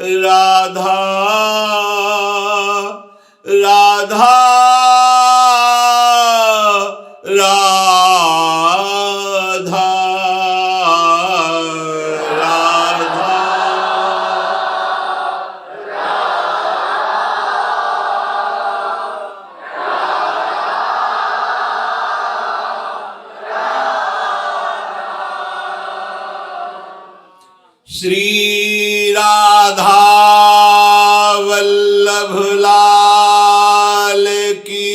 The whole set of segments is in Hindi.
राधा राधा राधा राधा श्री राधा वल्लभ लाल की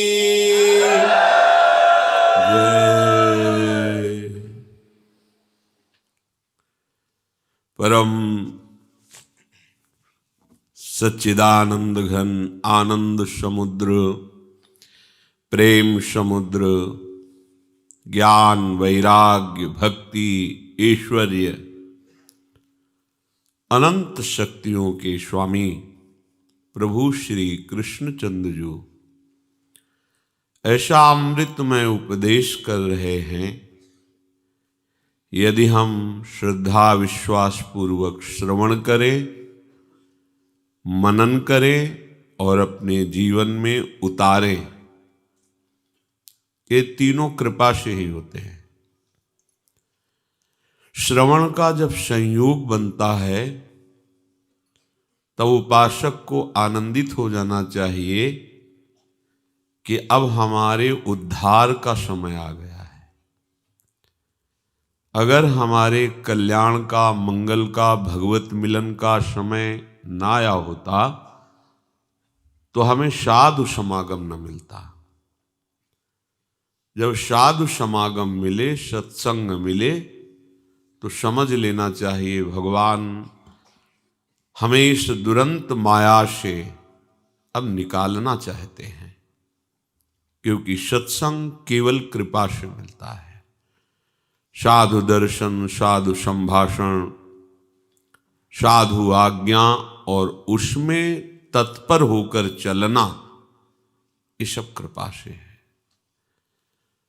जय। परम सच्चिदानंद घन आनंद समुद्र, प्रेम समुद्र, ज्ञान वैराग्य भक्ति ऐश्वर्य अनंत शक्तियों के स्वामी प्रभु श्री कृष्णचंद्र जो ऐसा अमृतमय उपदेश कर रहे हैं, यदि हम श्रद्धा विश्वास पूर्वक श्रवण करें, मनन करें और अपने जीवन में उतारें, ये तीनों कृपा से ही होते हैं। श्रवण का जब संयोग बनता है तब उपासक को आनंदित हो जाना चाहिए कि अब हमारे उद्धार का समय आ गया है। अगर हमारे कल्याण का, मंगल का, भगवत मिलन का समय ना आया होता तो हमें साधु समागम न मिलता। जब साधु समागम मिले, सत्संग मिले, तो समझ लेना चाहिए भगवान हमें इस दुरंत माया से अब निकालना चाहते हैं, क्योंकि सत्संग केवल कृपा से मिलता है। साधु दर्शन, साधु संभाषण, साधु आज्ञा और उसमें तत्पर होकर चलना, ये सब कृपा से है।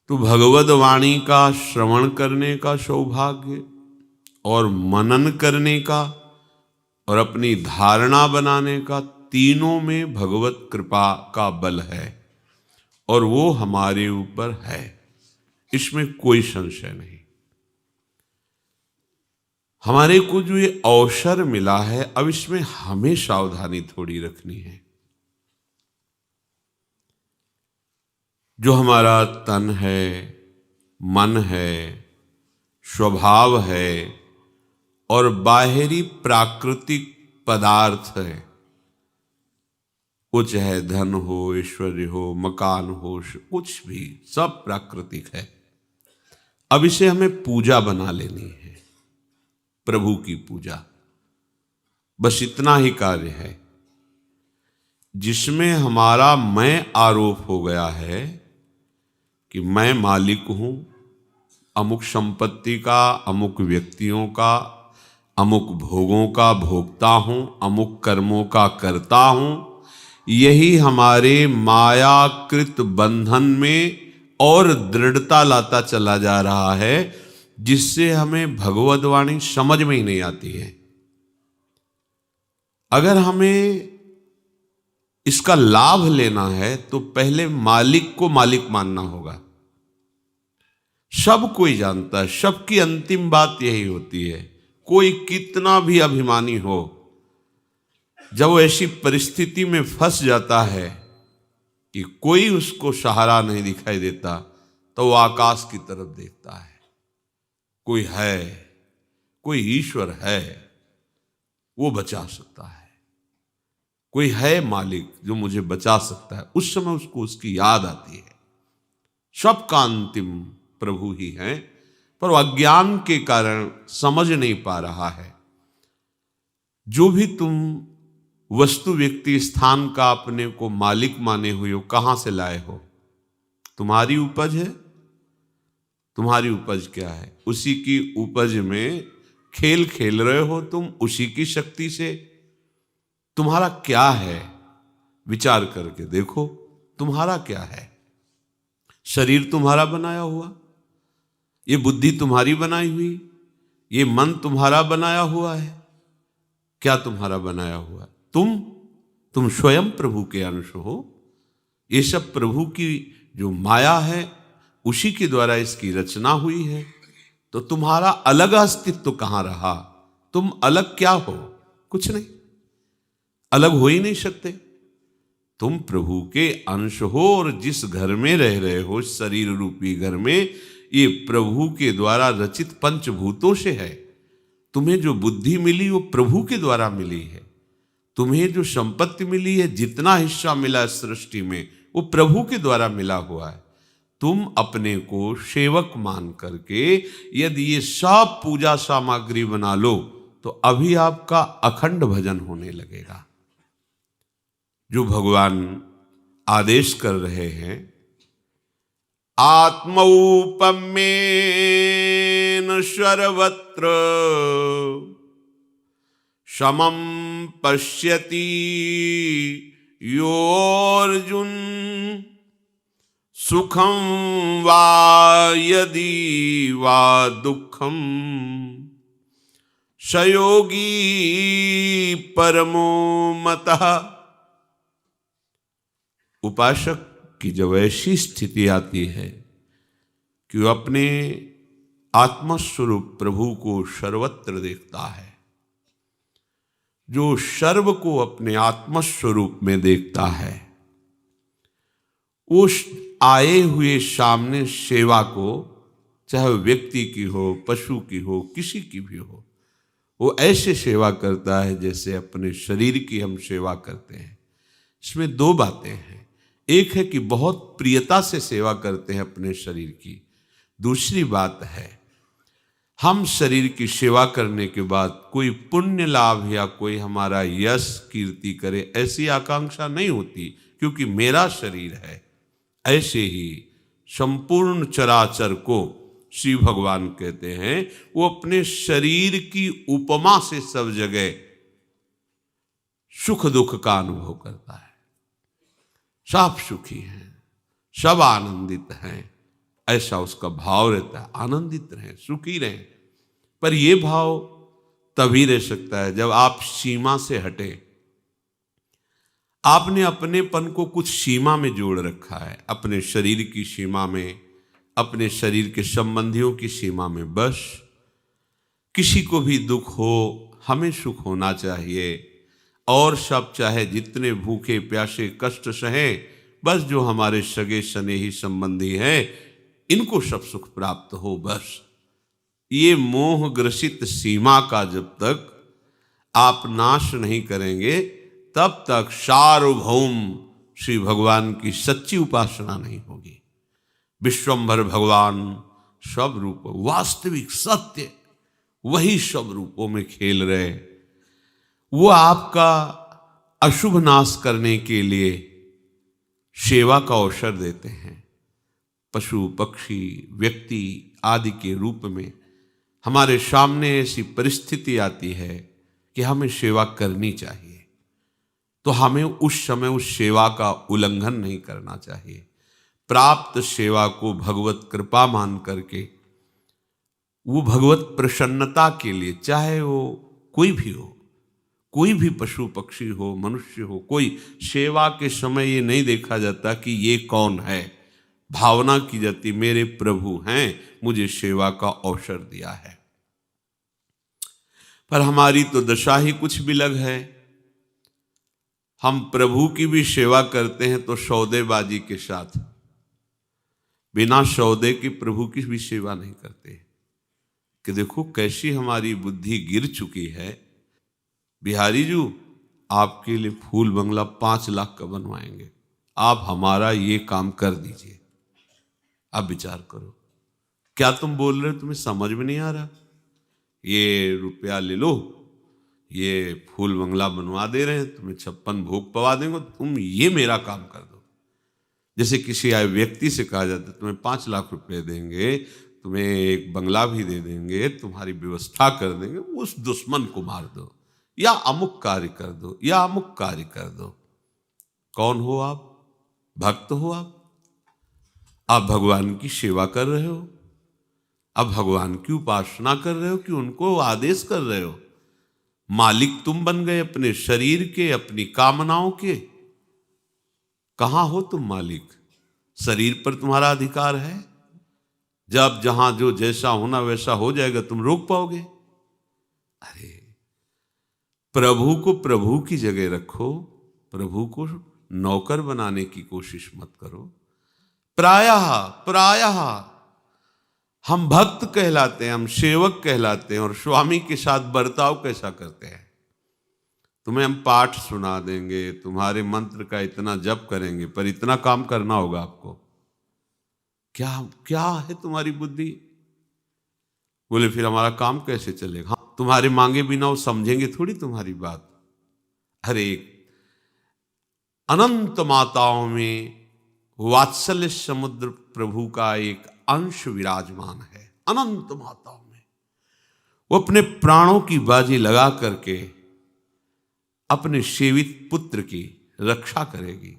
तो भगवद वाणी का श्रवण करने का सौभाग्य और मनन करने का और अपनी धारणा बनाने का, तीनों में भगवत कृपा का बल है और वो हमारे ऊपर है, इसमें कोई संशय नहीं। हमारे को जो ये अवसर मिला है, अब इसमें हमें सावधानी थोड़ी रखनी है। जो हमारा तन है, मन है, स्वभाव है और बाहरी प्राकृतिक पदार्थ है, वो चाहे धन हो, ऐश्वर्य हो, मकान हो, कुछ भी, सब प्राकृतिक है। अब इसे हमें पूजा बना लेनी है, प्रभु की पूजा। बस इतना ही कार्य है। जिसमें हमारा मैं आरोप हो गया है कि मैं मालिक हूं अमुक संपत्ति का, अमुक व्यक्तियों का, अमुक भोगों का भोगता हूं, अमुक कर्मों का करता हूं, यही हमारे मायाकृत बंधन में और दृढ़ता लाता चला जा रहा है, जिससे हमें भगवद वाणी समझ में ही नहीं आती है। अगर हमें इसका लाभ लेना है तो पहले मालिक को मालिक मानना होगा। सब कोई जानता है, सबकी अंतिम बात यही होती है। कोई कितना भी अभिमानी हो, जब वो ऐसी परिस्थिति में फंस जाता है कि कोई उसको सहारा नहीं दिखाई देता, तो वो आकाश की तरफ देखता है। कोई है, कोई ईश्वर है, वो बचा सकता है। कोई है मालिक जो मुझे बचा सकता है। उस समय उसको उसकी याद आती है। सबका अंतिम प्रभु ही है, पर अज्ञान के कारण समझ नहीं पा रहा है। जो भी तुम वस्तु, व्यक्ति, स्थान का अपने को मालिक माने हुए हो, कहां से लाए हो? तुम्हारी उपज है। तुम्हारी उपज क्या है? उसी की उपज में खेल खेल रहे हो तुम, उसी की शक्ति से। तुम्हारा क्या है? विचार करके देखो, तुम्हारा क्या है? शरीर तुम्हारा बनाया हुआ, ये बुद्धि तुम्हारी बनाई हुई, ये मन तुम्हारा बनाया हुआ है, क्या तुम्हारा बनाया हुआ है? तुम स्वयं प्रभु के अंश हो। ये सब प्रभु की जो माया है उसी के द्वारा इसकी रचना हुई है। तो तुम्हारा अलग अस्तित्व कहां रहा? तुम अलग क्या हो? कुछ नहीं, अलग हो ही नहीं सकते। तुम प्रभु के अंश हो और जिस घर में रह रहे हो, शरीर रूपी घर में, ये प्रभु के द्वारा रचित पंचभूतों से है। तुम्हें जो बुद्धि मिली वो प्रभु के द्वारा मिली है। तुम्हें जो संपत्ति मिली है, जितना हिस्सा मिला सृष्टि में, वो प्रभु के द्वारा मिला हुआ है। तुम अपने को सेवक मान करके यदि ये सब पूजा सामग्री बना लो तो अभी आपका अखंड भजन होने लगेगा। जो भगवान आदेश कर रहे हैं, आत्मौपम्येन सर्वत्र समं पश्यति योऽर्जुन, सुखं वा यदि वा दुःखं, स योगी परमो मतः। उपासक की जब ऐसी स्थिति आती है कि वो अपने आत्मस्वरूप प्रभु को सर्वत्र देखता है, जो सर्व को अपने आत्मस्वरूप में देखता है, उस आए हुए सामने सेवा को, चाहे व्यक्ति की हो, पशु की हो, किसी की भी हो, वो ऐसे सेवा करता है जैसे अपने शरीर की हम सेवा करते हैं। इसमें दो बातें हैं। एक है कि बहुत प्रियता से सेवा करते हैं अपने शरीर की। दूसरी बात है, हम शरीर की सेवा करने के बाद कोई पुण्य लाभ या कोई हमारा यश कीर्ति करे, ऐसी आकांक्षा नहीं होती, क्योंकि मेरा शरीर है। ऐसे ही संपूर्ण चराचर को श्री भगवान कहते हैं, वो अपने शरीर की उपमा से सब जगह सुख दुख का अनुभव करता है। सब सुखी हैं, सब आनंदित हैं, ऐसा उसका भाव रहता है। आनंदित रहें, सुखी रहें। पर यह भाव तभी रह सकता है जब आप सीमा से हटे। आपने अपनेपन को कुछ सीमा में जोड़ रखा है, अपने शरीर की सीमा में, अपने शरीर के संबंधियों की सीमा में। बस किसी को भी दुख हो, हमें सुख होना चाहिए, और सब चाहे जितने भूखे प्यासे कष्ट सहें, बस जो हमारे सगे स्नेही संबंधी हैं इनको सब सुख प्राप्त हो। बस ये मोह ग्रसित सीमा का जब तक आप नाश नहीं करेंगे, तब तक सार्वभौम श्री भगवान की सच्ची उपासना नहीं होगी। विश्वंभर भगवान सब रूप, वास्तविक सत्य, वही सब रूपों में खेल रहे। वो आपका अशुभ नाश करने के लिए सेवा का अवसर देते हैं। पशु पक्षी व्यक्ति आदि के रूप में हमारे सामने ऐसी परिस्थिति आती है कि हमें सेवा करनी चाहिए, तो हमें उस समय उस सेवा का उल्लंघन नहीं करना चाहिए। प्राप्त सेवा को भगवत कृपा मान करके, वो भगवत प्रसन्नता के लिए, चाहे वो कोई भी हो, कोई भी पशु पक्षी हो, मनुष्य हो, कोई सेवा के समय ये नहीं देखा जाता कि ये कौन है। भावना की जाती मेरे प्रभु हैं, मुझे सेवा का अवसर दिया है। पर हमारी तो दशा ही कुछ भी अलग है। हम प्रभु की भी सेवा करते हैं तो सौदेबाजी के साथ, बिना सौदे के प्रभु की भी सेवा नहीं करते। कि देखो कैसी हमारी बुद्धि गिर चुकी है। बिहारी जी, आपके लिए फूल बंगला 5 लाख का बनवाएंगे, आप हमारा ये काम कर दीजिए। अब विचार करो, क्या तुम बोल रहे हो? तुम्हें समझ में नहीं आ रहा? ये रुपया ले लो, ये फूल बंगला बनवा दे रहे हैं, तुम्हें 56 भोग पवा देंगे, तुम ये मेरा काम कर दो। जैसे किसी आए व्यक्ति से कहा जाता है तुम्हें 5 लाख रुपए देंगे, तुम्हें एक बंगला भी दे देंगे, तुम्हारी व्यवस्था कर देंगे, उस दुश्मन को मार दो, या अमुक कार्य कर दो, या अमुक कार्य कर दो। कौन हो आप? भक्त हो आप भगवान की सेवा कर रहे हो, आप भगवान की उपासना कर रहे हो कि उनको आदेश कर रहे हो? मालिक तुम बन गए अपने शरीर के, अपनी कामनाओं के। कहां हो तुम मालिक? शरीर पर तुम्हारा अधिकार है। जब जहां जो जैसा होना वैसा हो जाएगा, तुम रोक पाओगे? अरे प्रभु को प्रभु की जगह रखो, प्रभु को नौकर बनाने की कोशिश मत करो। प्रायः प्रायः हम भक्त कहलाते हैं, हम सेवक कहलाते हैं, और स्वामी के साथ बर्ताव कैसा करते हैं? तुम्हें हम पाठ सुना देंगे, तुम्हारे मंत्र का इतना जप करेंगे, पर इतना काम करना होगा आपको। क्या क्या है तुम्हारी बुद्धि? बोले फिर हमारा काम कैसे चलेगा? हाँ, तुम्हारे मांगे बिना वो समझेंगे थोड़ी तुम्हारी बात। अरे अनंत माताओं में वात्सल्य समुद्र प्रभु का एक अंश विराजमान है। अनंत माताओं में वो अपने प्राणों की बाजी लगा करके अपने सेवित पुत्र की रक्षा करेगी।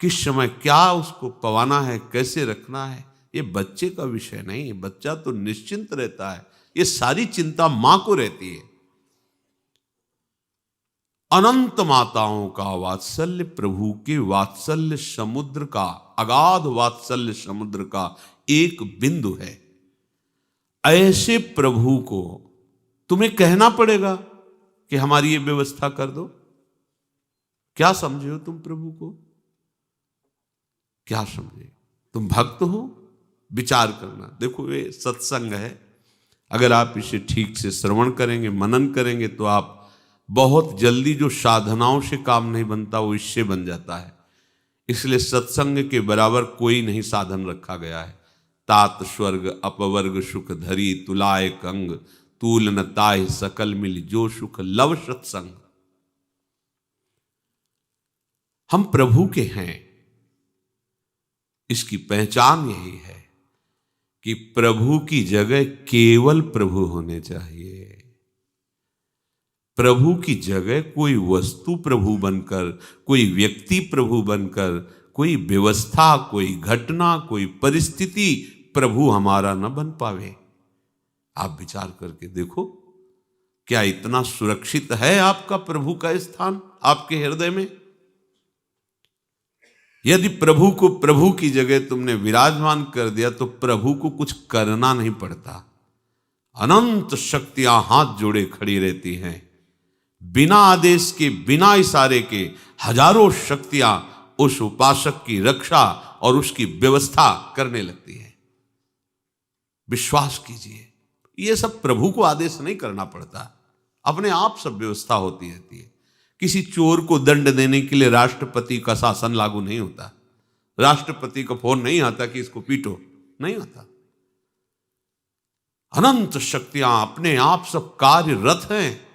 किस समय क्या उसको पवाना है, कैसे रखना है, ये बच्चे का विषय नहीं है। बच्चा तो निश्चिंत रहता है, ये सारी चिंता मां को रहती है। अनंत माताओं का वात्सल्य प्रभु के वात्सल्य समुद्र का, अगाध वात्सल्य समुद्र का एक बिंदु है। ऐसे प्रभु को तुम्हें कहना पड़ेगा कि हमारी ये व्यवस्था कर दो। क्या समझे हो तुम प्रभु को? क्या समझे? तुम भक्त हो? विचार करना। देखो ये सत्संग है, अगर आप इसे ठीक से श्रवण करेंगे, मनन करेंगे, तो आप बहुत जल्दी जो साधनाओं से काम नहीं बनता वो इससे बन जाता है। इसलिए सत्संग के बराबर कोई नहीं साधन रखा गया है। तात स्वर्ग अपवर्ग सुख धरी तुलाय कंग, तूल न ताहि सकल मिल जो सुख लव सत्संग। हम प्रभु के हैं, इसकी पहचान यही है कि प्रभु की जगह केवल प्रभु होने चाहिए। प्रभु की जगह कोई वस्तु प्रभु बनकर, कोई व्यक्ति प्रभु बनकर, कोई व्यवस्था, कोई घटना, कोई परिस्थिति प्रभु हमारा न बन पावे। आप विचार करके देखो, क्या इतना सुरक्षित है आपका प्रभु का स्थान आपके हृदय में? यदि प्रभु को प्रभु की जगह तुमने विराजमान कर दिया तो प्रभु को कुछ करना नहीं पड़ता। अनंत शक्तियां हाथ जोड़े खड़ी रहती हैं। बिना आदेश के, बिना इशारे के हजारों शक्तियां उस उपासक की रक्षा और उसकी व्यवस्था करने लगती है। विश्वास कीजिए, ये सब प्रभु को आदेश नहीं करना पड़ता, अपने आप सब व्यवस्था होती रहती है। किसी चोर को दंड देने के लिए राष्ट्रपति का शासन लागू नहीं होता। राष्ट्रपति का फोन नहीं आता कि इसको पीटो, नहीं आता। अनंत शक्तियां अपने आप सब कार्यरत हैं।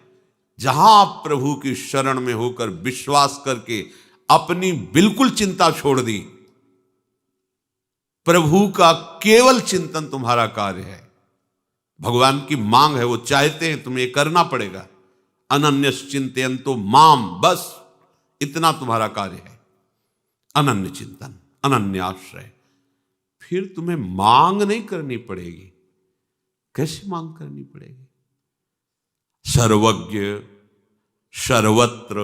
जहां आप प्रभु की शरण में होकर विश्वास करके अपनी बिल्कुल चिंता छोड़ दी, प्रभु का केवल चिंतन तुम्हारा कार्य है। भगवान की मांग है, वो चाहते हैं, तुम्हें करना पड़ेगा। अनन्यस चिंतयन्तो माम, बस इतना तुम्हारा कार्य है। अनन्य चिंतन, अनन्य आश्रय। फिर तुम्हें मांग नहीं करनी पड़ेगी। कैसे मांग करनी पड़ेगी? सर्वज्ञ, सर्वत्र,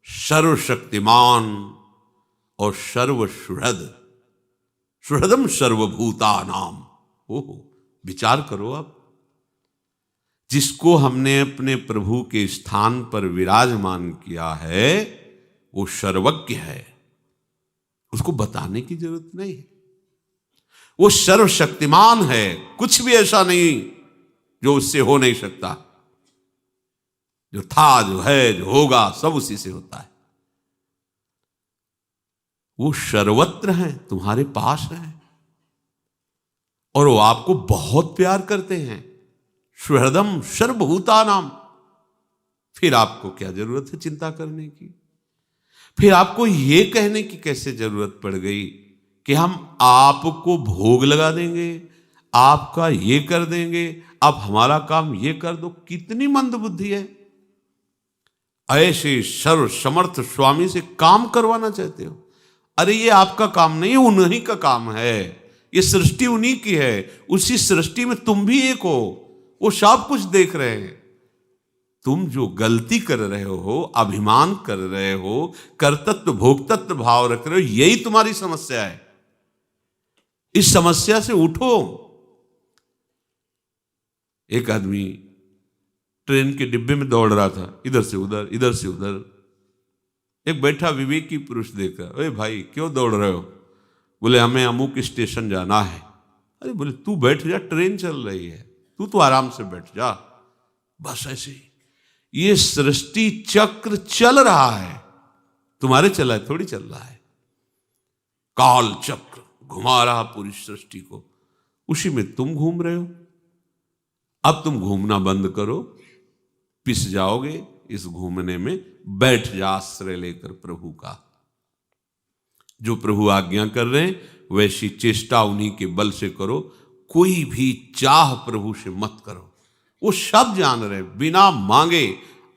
सर्वशक्तिमान और सर्वसुहृद, सुहृदम सर्वभूतानाम। ओहो, विचार करो आप। जिसको हमने अपने प्रभु के स्थान पर विराजमान किया है वो सर्वज्ञ है, उसको बताने की जरूरत नहीं है। वो सर्वशक्तिमान है, कुछ भी ऐसा नहीं जो उससे हो नहीं सकता। जो था, जो है, जो होगा, सब उसी से होता है। वो सर्वत्र है, तुम्हारे पास है, और वो आपको बहुत प्यार करते हैं। सुहृदम सर्वभूतानाम। फिर आपको क्या जरूरत है चिंता करने की? फिर आपको यह कहने की कैसे जरूरत पड़ गई कि हम आपको भोग लगा देंगे, आपका ये कर देंगे, आप हमारा काम ये कर दो? कितनी मंद बुद्धि है। ऐसे सर्व समर्थ स्वामी से काम करवाना चाहते हो? अरे ये आपका काम नहीं है, उन्हीं का काम है। ये सृष्टि उन्हीं की है, उसी सृष्टि में तुम भी एक हो। वो सब कुछ देख रहे हैं। तुम जो गलती कर रहे हो, अभिमान कर रहे हो, कर्तृत्व भोक्तृत्व भाव रख रहे हो, यही तुम्हारी समस्या है। इस समस्या से उठो। एक आदमी ट्रेन के डिब्बे में दौड़ रहा था, इधर से उधर, इधर से उधर। एक बैठा विवेकी पुरुष देखा, अरे भाई क्यों दौड़ रहे हो? बोले हमें अमुक स्टेशन जाना है। अरे बोले तू बैठ जा, ट्रेन चल रही है, तू तो आराम से बैठ जा। बस ऐसे ही ये सृष्टि चक्र चल रहा है, तुम्हारे चला है थोड़ी चल रहा है। काल चक्र घुमा रहा पूरी सृष्टि को, उसी में तुम घूम रहे हो। अब तुम घूमना बंद करो, पिस जाओगे इस घूमने में। बैठ जा आश्रय लेकर प्रभु का। जो प्रभु आज्ञा कर रहे हैं वैसी चेष्टा उन्हीं के बल से करो। कोई भी चाह प्रभु से मत करो। वो सब जान रहे, बिना मांगे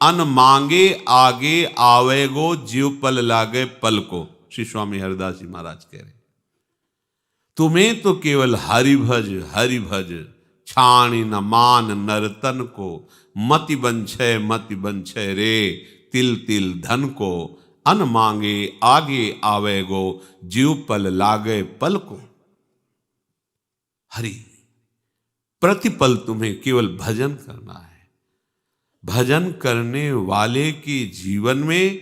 अन मांगे आगे आवेगो जीव पल लागे पल को। श्री स्वामी हरिदास जी महाराज कह रहे, तुम्हें तो केवल हरि भज छाणी न मान नरतन को। मति बंछय रे तिल तिल धन को। अन मांगे आगे आवेगो जीव पल लागे पल को। हरि प्रतिपल तुम्हें केवल भजन करना है। भजन करने वाले के जीवन में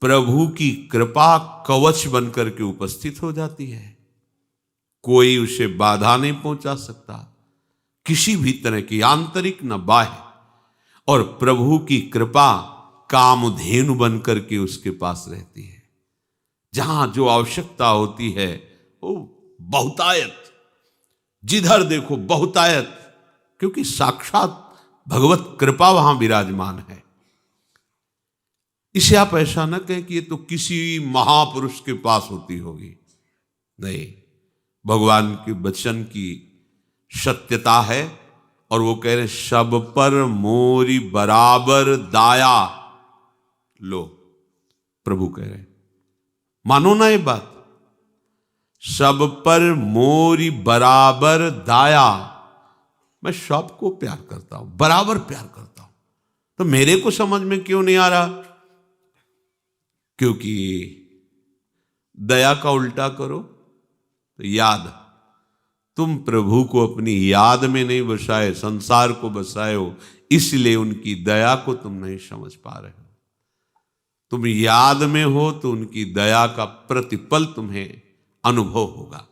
प्रभु की कृपा कवच बनकर के उपस्थित हो जाती है। कोई उसे बाधा नहीं पहुंचा सकता, किसी भी तरह की, आंतरिक न बाह्य। और प्रभु की कृपा कामधेनु बनकर के उसके पास रहती है। जहां जो आवश्यकता होती है वो बहुतायत, जिधर देखो बहुतायत, क्योंकि साक्षात भगवत कृपा वहां विराजमान है। इसे आप ऐसा न कहें कि ये तो किसी महापुरुष के पास होती होगी। नहीं, भगवान के वचन की सत्यता है। और वो कह रहे सब पर मोरी बराबर दाया। लो, प्रभु कह रहे मानो ना ये बात, सब पर मोरी बराबर दाया। मैं सबको प्यार करता हूं, बराबर प्यार करता हूं, तो मेरे को समझ में क्यों नहीं आ रहा? क्योंकि दया का उल्टा करो तो याद। तुम प्रभु को अपनी याद में नहीं बसाए, संसार को बसाए हो, इसलिए उनकी दया को तुम नहीं समझ पा रहे हो। तुम याद में हो तो उनकी दया का प्रतिपल तुम्हें अनुभव होगा।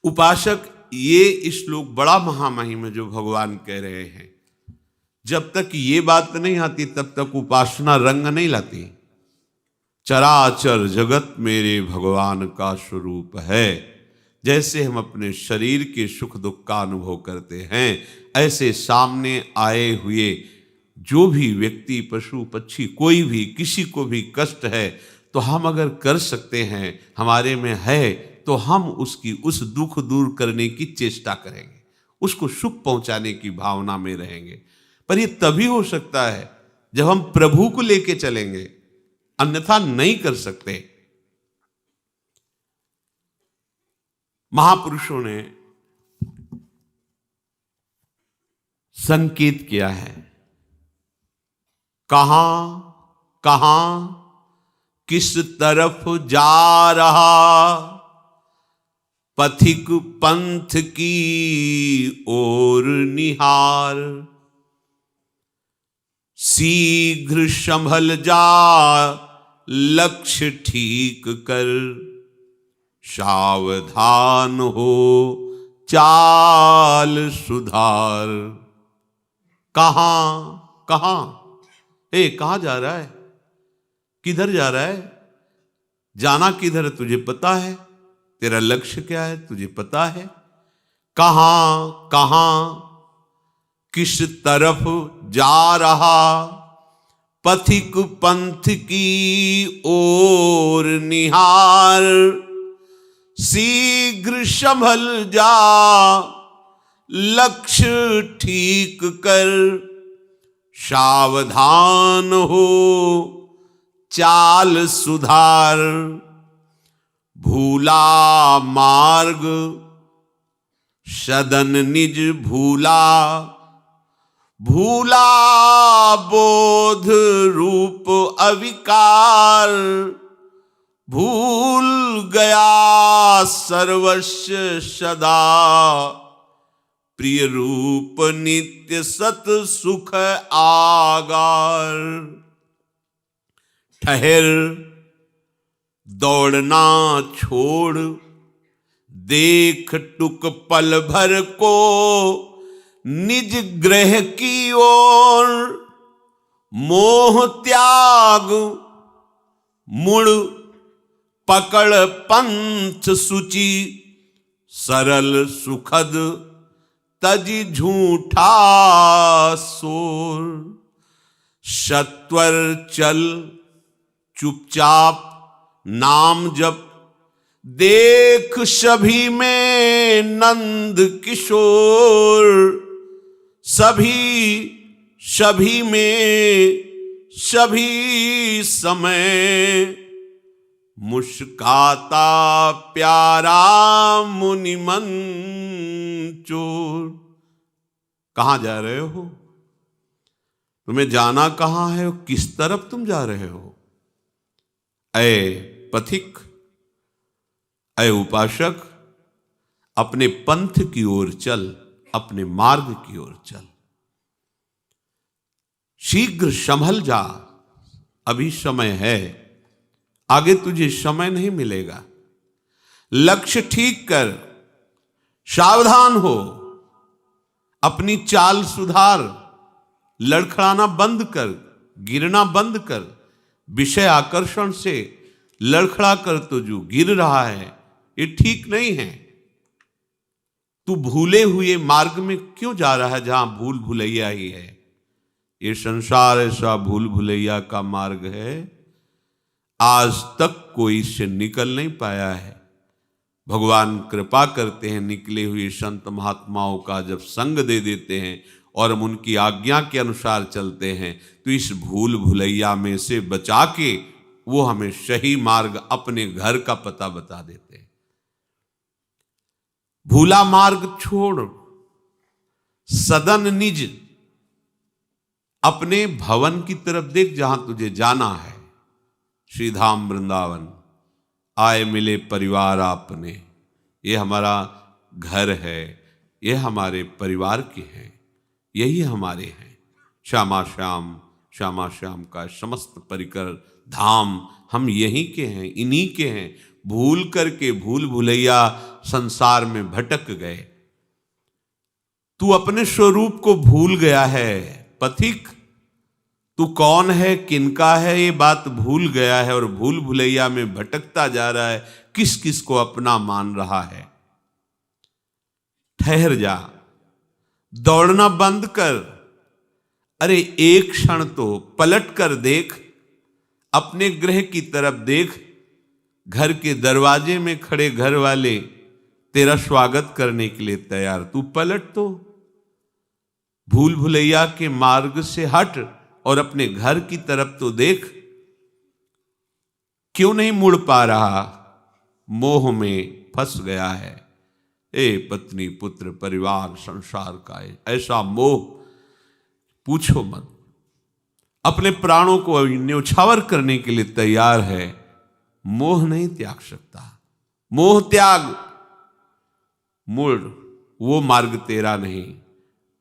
उपासक, ये श्लोक बड़ा महामहिम है जो भगवान कह रहे हैं। जब तक ये बात नहीं आती तब तक उपासना रंग नहीं लाती। चराचर जगत मेरे भगवान का स्वरूप है। जैसे हम अपने शरीर के सुख दुख का अनुभव करते हैं, ऐसे सामने आए हुए जो भी व्यक्ति, पशु पक्षी, कोई भी, किसी को भी कष्ट है तो हम अगर कर सकते हैं, हमारे में है, तो हम उसकी उस दुख दूर करने की चेष्टा करेंगे, उसको सुख पहुंचाने की भावना में रहेंगे। पर ये तभी हो सकता है जब हम प्रभु को लेके चलेंगे, अन्यथा नहीं कर सकते। महापुरुषों ने संकेत किया है, कहां कहां किस तरफ जा रहा पथिक पंथ की ओर निहार। शीघ्र संभल जा लक्ष्य ठीक कर, सावधान हो चाल सुधार। कहां कहां, कहां जा रहा है? किधर जा रहा है? जाना किधर है तुझे पता है? तेरा लक्ष्य क्या है तुझे पता है? कहां कहां किस तरफ जा रहा पथिक पंथ की ओर निहार। शीघ्र संभल जा लक्ष्य ठीक कर, सावधान हो चाल सुधार। भूला मार्ग सदन निज भूला, भूला बोध रूप अविकार, भूल गया सर्वस्व सदा, प्रिय रूप नित्य सत सुख आगार। ठहर दौड़ना छोड़, देख टुक पल भर को निज ग्रह की ओर, मोह त्याग मुड़ पकड़ पंथ सूची, सरल सुखद तजी झूठा सोर। सत्वर चल चुपचाप नाम जप, देख सभी में नंद किशोर, सभी में सभी समय, मुस्काता प्यारा मुनि मन चोर। कहां जा रहे हो? तुम्हें जाना कहां है? किस तरफ तुम जा रहे हो? ऐ पथिक, ऐ उपासक, अपने पंथ की ओर चल, अपने मार्ग की ओर चल। शीघ्र संभल जा, अभी समय है, आगे तुझे समय नहीं मिलेगा। लक्ष्य ठीक कर, सावधान हो, अपनी चाल सुधार, लड़खड़ाना बंद कर, गिरना बंद कर। विषय आकर्षण से लड़खड़ा कर तो जो गिर रहा है ये ठीक नहीं है। तू भूले हुए मार्ग में क्यों जा रहा है जहां भूल भुलैया ही है? ये संसार ऐसा भूल भुलैया का मार्ग है, आज तक कोई इससे निकल नहीं पाया है। भगवान कृपा करते हैं, निकले हुए संत महात्माओं का जब संग दे देते हैं और हम उनकी आज्ञा के अनुसार चलते हैं तो इस भूल भुलैया में से बचा के वो हमें सही मार्ग, अपने घर का पता बता देते हैं। भूला मार्ग छोड़, सदन निज, अपने भवन की तरफ देख जहां तुझे जाना है। श्रीधाम वृंदावन आए मिले परिवार आपने, ये हमारा घर है, ये हमारे परिवार के हैं, यही हमारे हैं। श्यामा श्याम, श्यामा श्याम का समस्त परिकर धाम हम यहीं के हैं, इन्हीं के हैं। भूल करके भूल भुलैया संसार में भटक गए। तू अपने स्वरूप को भूल गया है पथिक। तू कौन है, किनका है, ये बात भूल गया है और भूल भुलैया में भटकता जा रहा है। किस किस को अपना मान रहा है। ठहर जा, दौड़ना बंद कर। अरे एक क्षण तो पलट कर देख, अपने गृह की तरफ देख। घर के दरवाजे में खड़े घर वाले तेरा स्वागत करने के लिए तैयार। तू पलट तो, भूल भुलैया के मार्ग से हट और अपने घर की तरफ तो देख। क्यों नहीं मुड़ पा रहा? मोह में फंस गया है। ए पत्नी पुत्र परिवार संसार का ऐसा मोह पूछो मत। अपने प्राणों को न्यौछावर करने के लिए तैयार है, मोह नहीं त्याग सकता। मोह त्याग, मुड़, वो मार्ग तेरा नहीं।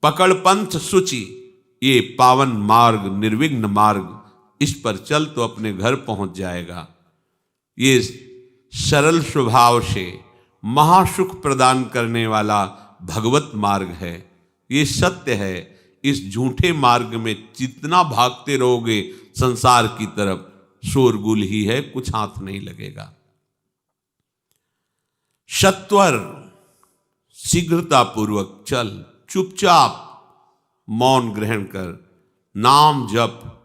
पकड़ पंथ सूची, ये पावन मार्ग, निर्विघ्न मार्ग, इस पर चल तो अपने घर पहुंच जाएगा। ये सरल स्वभाव से महासुख प्रदान करने वाला भगवत मार्ग है। ये सत्य है। इस झूठे मार्ग में जितना भागते रहोगे संसार की तरफ, शोरगुल ही है, कुछ हाथ नहीं लगेगा। सत्वर, शीघ्रता पूर्वक चल, चुपचाप मौन ग्रहण कर, नाम जप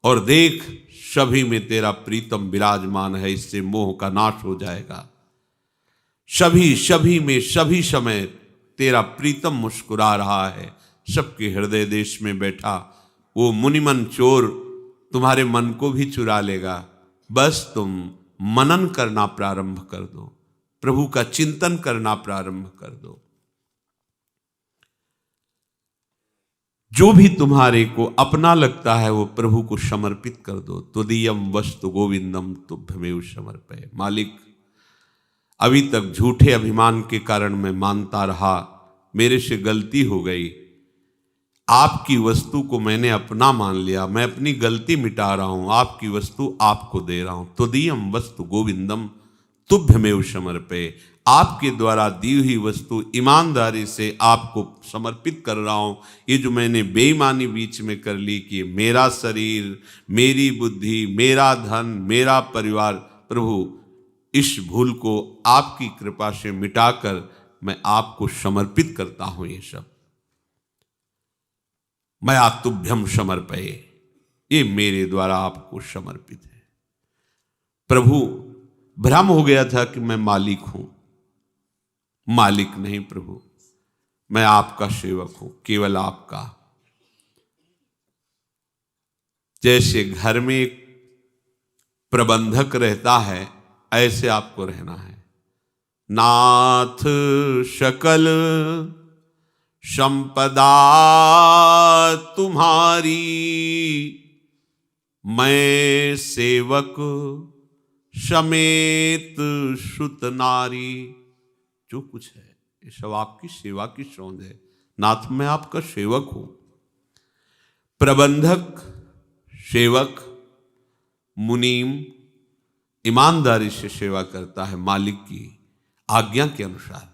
और देख सभी में तेरा प्रीतम विराजमान है। इससे मोह का नाश हो जाएगा। सभी में सभी समय तेरा प्रीतम मुस्कुरा रहा है। सबके हृदय देश में बैठा वो मुनिमन चोर तुम्हारे मन को भी चुरा लेगा। बस तुम मनन करना प्रारंभ कर दो, प्रभु का चिंतन करना प्रारंभ कर दो। जो भी तुम्हारे को अपना लगता है वो प्रभु को समर्पित कर दो। तुदीयम वस्तु गोविंदम तुभ्यमेव समर्पय। मालिक, अभी तक झूठे अभिमान के कारण मैं मानता रहा, मेरे से गलती हो गई, आपकी वस्तु को मैंने अपना मान लिया, मैं अपनी गलती मिटा रहा हूं, आपकी वस्तु आपको दे रहा हूं। तुदीयम वस्तु गोविंदम तुभ्यमेव समर्पय। आपके द्वारा दी हुई वस्तु ईमानदारी से आपको समर्पित कर रहा हूं। ये जो मैंने बेईमानी बीच में कर ली कि मेरा शरीर, मेरी बुद्धि, मेरा धन, मेरा परिवार, प्रभु इस भूल को आपकी कृपा से मिटाकर मैं आपको समर्पित करता हूं। ये सब मैं तुभ्यम समर्पये, ये मेरे द्वारा आपको समर्पित है। प्रभु, भ्रम हो गया था कि मैं मालिक हूं। मालिक नहीं प्रभु, मैं आपका सेवक हूं, केवल आपका। जैसे घर में एक प्रबंधक रहता है, ऐसे आपको रहना है। नाथ सकल संपदा तुम्हारी, मैं सेवक समेत सुत नारी। जो कुछ है ये सब आपकी सेवा की सौंध है। नाथ, मैं आपका सेवक हूं। प्रबंधक, सेवक, मुनीम ईमानदारी से सेवा करता है मालिक की आज्ञा के अनुसार।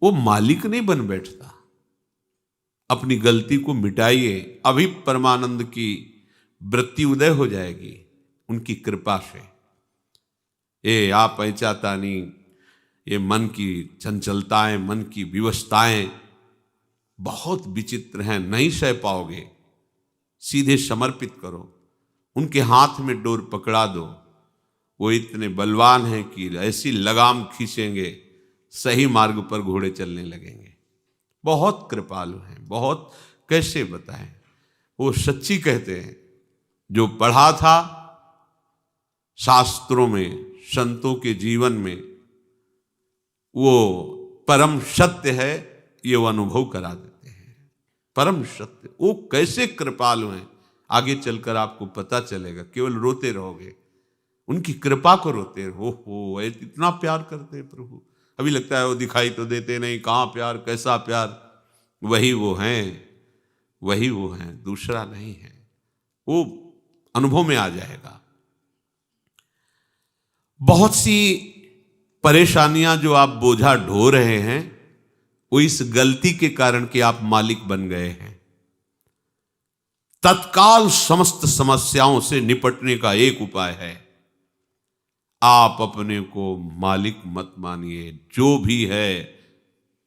वो मालिक नहीं बन बैठता। अपनी गलती को मिटाइए, अभी परमानंद की वृत्ति उदय हो जाएगी उनकी कृपा से। ये आप ऐचाता नहीं, ये मन की चंचलताएं, मन की विवशताएं बहुत विचित्र हैं, नहीं सह पाओगे। सीधे समर्पित करो, उनके हाथ में डोर पकड़ा दो। वो इतने बलवान हैं कि ऐसी लगाम खींचेंगे, सही मार्ग पर घोड़े चलने लगेंगे। बहुत कृपालु हैं, बहुत, कैसे बताएं। वो सच्ची कहते हैं, जो पढ़ा था शास्त्रों में, संतों के जीवन में, वो परम सत्य है, ये वो अनुभव करा देते हैं। परम सत्य, वो कैसे कृपालु हैं, आगे चलकर आपको पता चलेगा। केवल रोते रहोगे, उनकी कृपा को रोते रहो। हो इतना प्यार करते हैं प्रभु। अभी लगता है वो दिखाई तो देते नहीं, कहाँ प्यार, कैसा प्यार। वही वो हैं, वही वो हैं, दूसरा नहीं है। वो अनुभव में आ जाएगा। बहुत सी परेशानियां जो आप बोझा ढो रहे हैं, वो इस गलती के कारण कि आप मालिक बन गए हैं। तत्काल समस्त समस्याओं से निपटने का एक उपाय है, आप अपने को मालिक मत मानिए। जो भी है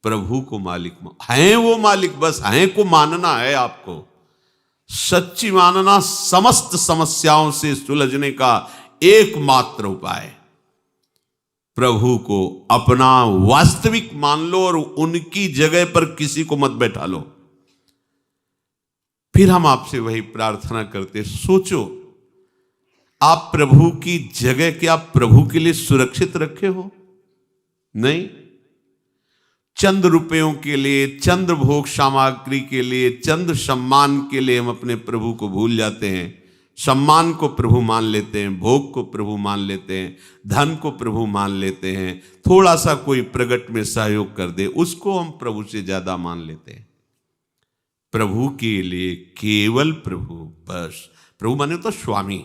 प्रभु को मालिक हैं, वो मालिक बस हैं को मानना है आपको। सच्ची मानना समस्त समस्याओं से सुलझने का एकमात्र उपाय। प्रभु को अपना वास्तविक मान लो और उनकी जगह पर किसी को मत बैठा लो। फिर हम आपसे वही प्रार्थना करते, सोचो आप प्रभु की जगह क्या प्रभु के लिए सुरक्षित रखे हो? नहीं। चंद रुपयों के लिए, चंद भोग सामग्री के लिए, चंद सम्मान के लिए हम अपने प्रभु को भूल जाते हैं। सम्मान को प्रभु मान लेते हैं, भोग को प्रभु मान लेते हैं, धन को प्रभु मान लेते हैं। थोड़ा सा कोई प्रगट में सहयोग कर दे, उसको हम प्रभु से ज्यादा मान लेते हैं। प्रभु के लिए केवल प्रभु, बस। प्रभु माने तो स्वामी,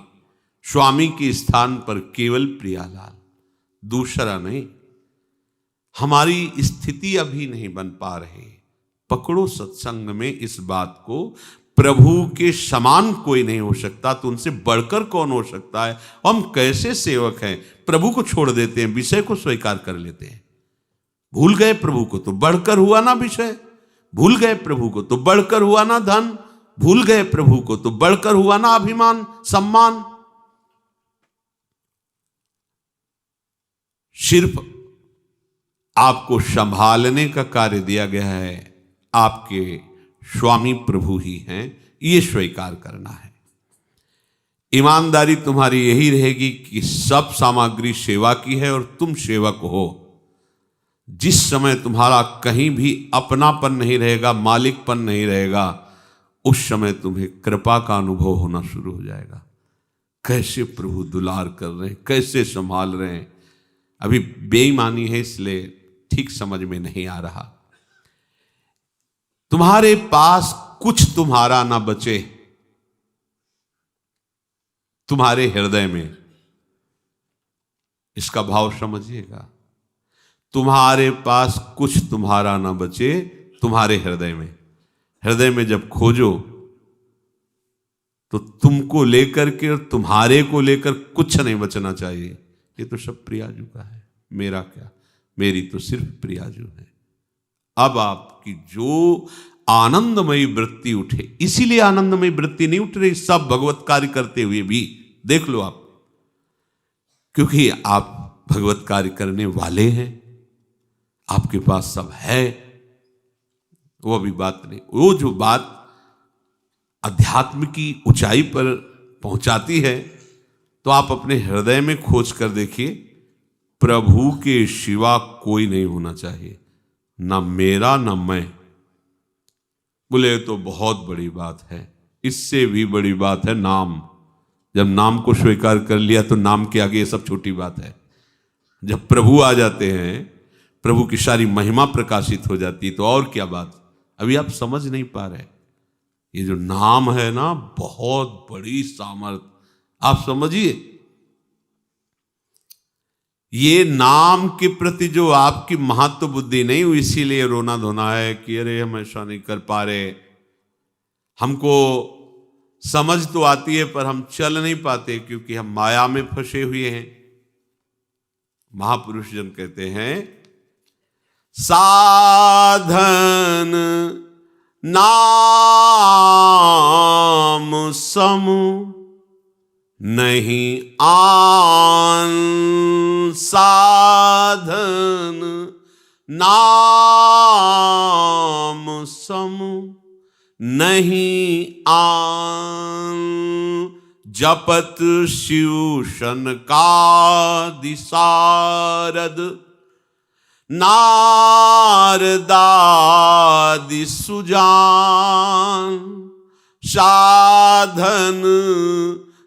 स्वामी के स्थान पर केवल प्रियालाल, दूसरा नहीं। हमारी स्थिति अभी नहीं बन पा रही। पकड़ो सत्संग में इस बात को, प्रभु के समान कोई नहीं हो सकता, तो उनसे बढ़कर कौन हो सकता है? हम कैसे सेवक हैं, प्रभु को छोड़ देते हैं, विषय को स्वीकार कर लेते हैं। भूल गए प्रभु को तो बढ़कर हुआ ना विषय, भूल गए प्रभु को तो बढ़कर हुआ ना धन, भूल गए प्रभु को तो बढ़कर हुआ ना अभिमान, सम्मान। सिर्फ आपको संभालने का कार्य दिया गया है, आपके स्वामी प्रभु ही हैं, ये स्वीकार करना है। ईमानदारी तुम्हारी यही रहेगी कि सब सामग्री सेवा की है और तुम सेवक हो। जिस समय तुम्हारा कहीं भी अपनापन नहीं रहेगा, मालिकपन नहीं रहेगा, उस समय तुम्हें कृपा का अनुभव होना शुरू हो जाएगा। कैसे प्रभु दुलार कर रहे हैं, कैसे संभाल रहे हैं। अभी बेईमानी है इसलिए ठीक समझ में नहीं आ रहा। तुम्हारे पास कुछ तुम्हारा ना बचे तुम्हारे हृदय में, इसका भाव समझिएगा। तुम्हारे पास कुछ तुम्हारा ना बचे तुम्हारे हृदय में। हृदय में जब खोजो तो तुमको लेकर के और तुम्हारे को लेकर कुछ नहीं बचना चाहिए। ये तो सब प्रियाजू का है, मेरा क्या, मेरी तो सिर्फ प्रियाजू है। अब आपकी जो आनंदमयी वृत्ति उठे, इसीलिए आनंदमयी वृत्ति नहीं उठ रही सब भगवत कार्य करते हुए भी, देख लो आप, क्योंकि आप भगवत कार्य करने वाले हैं, आपके पास सब है। वो भी बात नहीं, वो जो बात अध्यात्म की ऊंचाई पर पहुंचाती है, तो आप अपने हृदय में खोज कर देखिए, प्रभु के सिवा कोई नहीं होना चाहिए, ना मेरा ना मैं। बोले तो बहुत बड़ी बात है, इससे भी बड़ी बात है नाम। जब नाम को स्वीकार कर लिया तो नाम के आगे ये सब छोटी बात है। जब प्रभु आ जाते हैं, प्रभु की सारी महिमा प्रकाशित हो जाती है, तो और क्या बात। अभी आप समझ नहीं पा रहे, ये जो नाम है ना, बहुत बड़ी सामर्थ, आप समझिए। ये नाम के प्रति जो आपकी महत्व बुद्धि नहीं हुई, इसीलिए रोना धोना है कि अरे हम ऐसा नहीं कर पा रहे, हमको समझ तो आती है पर हम चल नहीं पाते क्योंकि हम माया में फंसे हुए हैं। महापुरुष जन कहते हैं, साधन नाम सम नहीं आन, साधन नाम सम नहीं आन, जपत शिव शनकादि सारद, नारदादि सुजान, साधन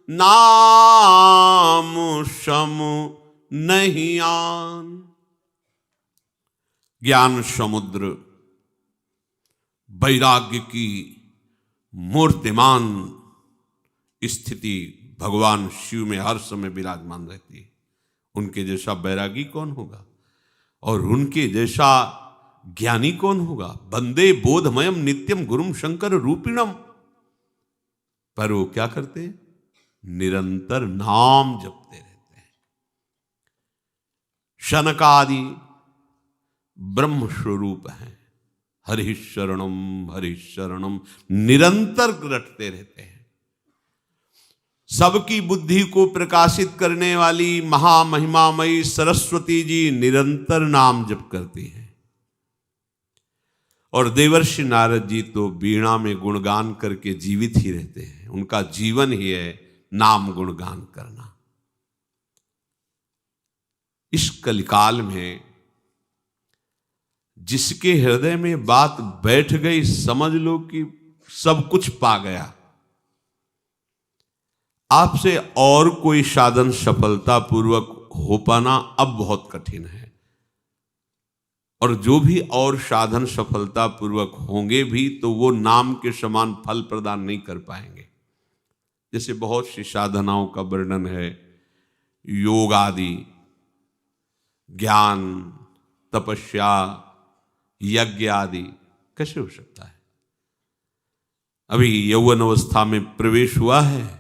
नाम सम नहीं आन। ज्ञान समुद्र, वैराग्य की मूर्तिमान स्थिति भगवान शिव में हर समय विराजमान रहती है। उनके जैसा बैरागी कौन होगा और उनके जैसा ज्ञानी कौन होगा। वंदे बोधमयम नित्यम गुरुम शंकर रूपिणम। पर वो क्या करते हैं, निरंतर नाम जपते रहते हैं। शनकादि ब्रह्म स्वरूप हैं, हरि शरणम निरंतर रटते रहते हैं। सबकी बुद्धि को प्रकाशित करने वाली महामहिमामयी सरस्वती जी निरंतर नाम जप करती हैं। और देवर्षि नारद जी तो वीणा में गुणगान करके जीवित ही रहते हैं। उनका जीवन ही है नाम गुणगान करना। इस कलिकाल में जिसके हृदय में बात बैठ गई, समझ लो कि सब कुछ पा गया। आपसे और कोई साधन सफलता पूर्वक हो पाना अब बहुत कठिन है, और जो भी और साधन सफलता पूर्वक होंगे भी तो वो नाम के समान फल प्रदान नहीं कर पाएंगे। जैसे बहुत सी साधनाओं का वर्णन है, योग आदि, ज्ञान, तपस्या, यज्ञ आदि, कैसे हो सकता है। अभी यौवन अवस्था में प्रवेश हुआ है,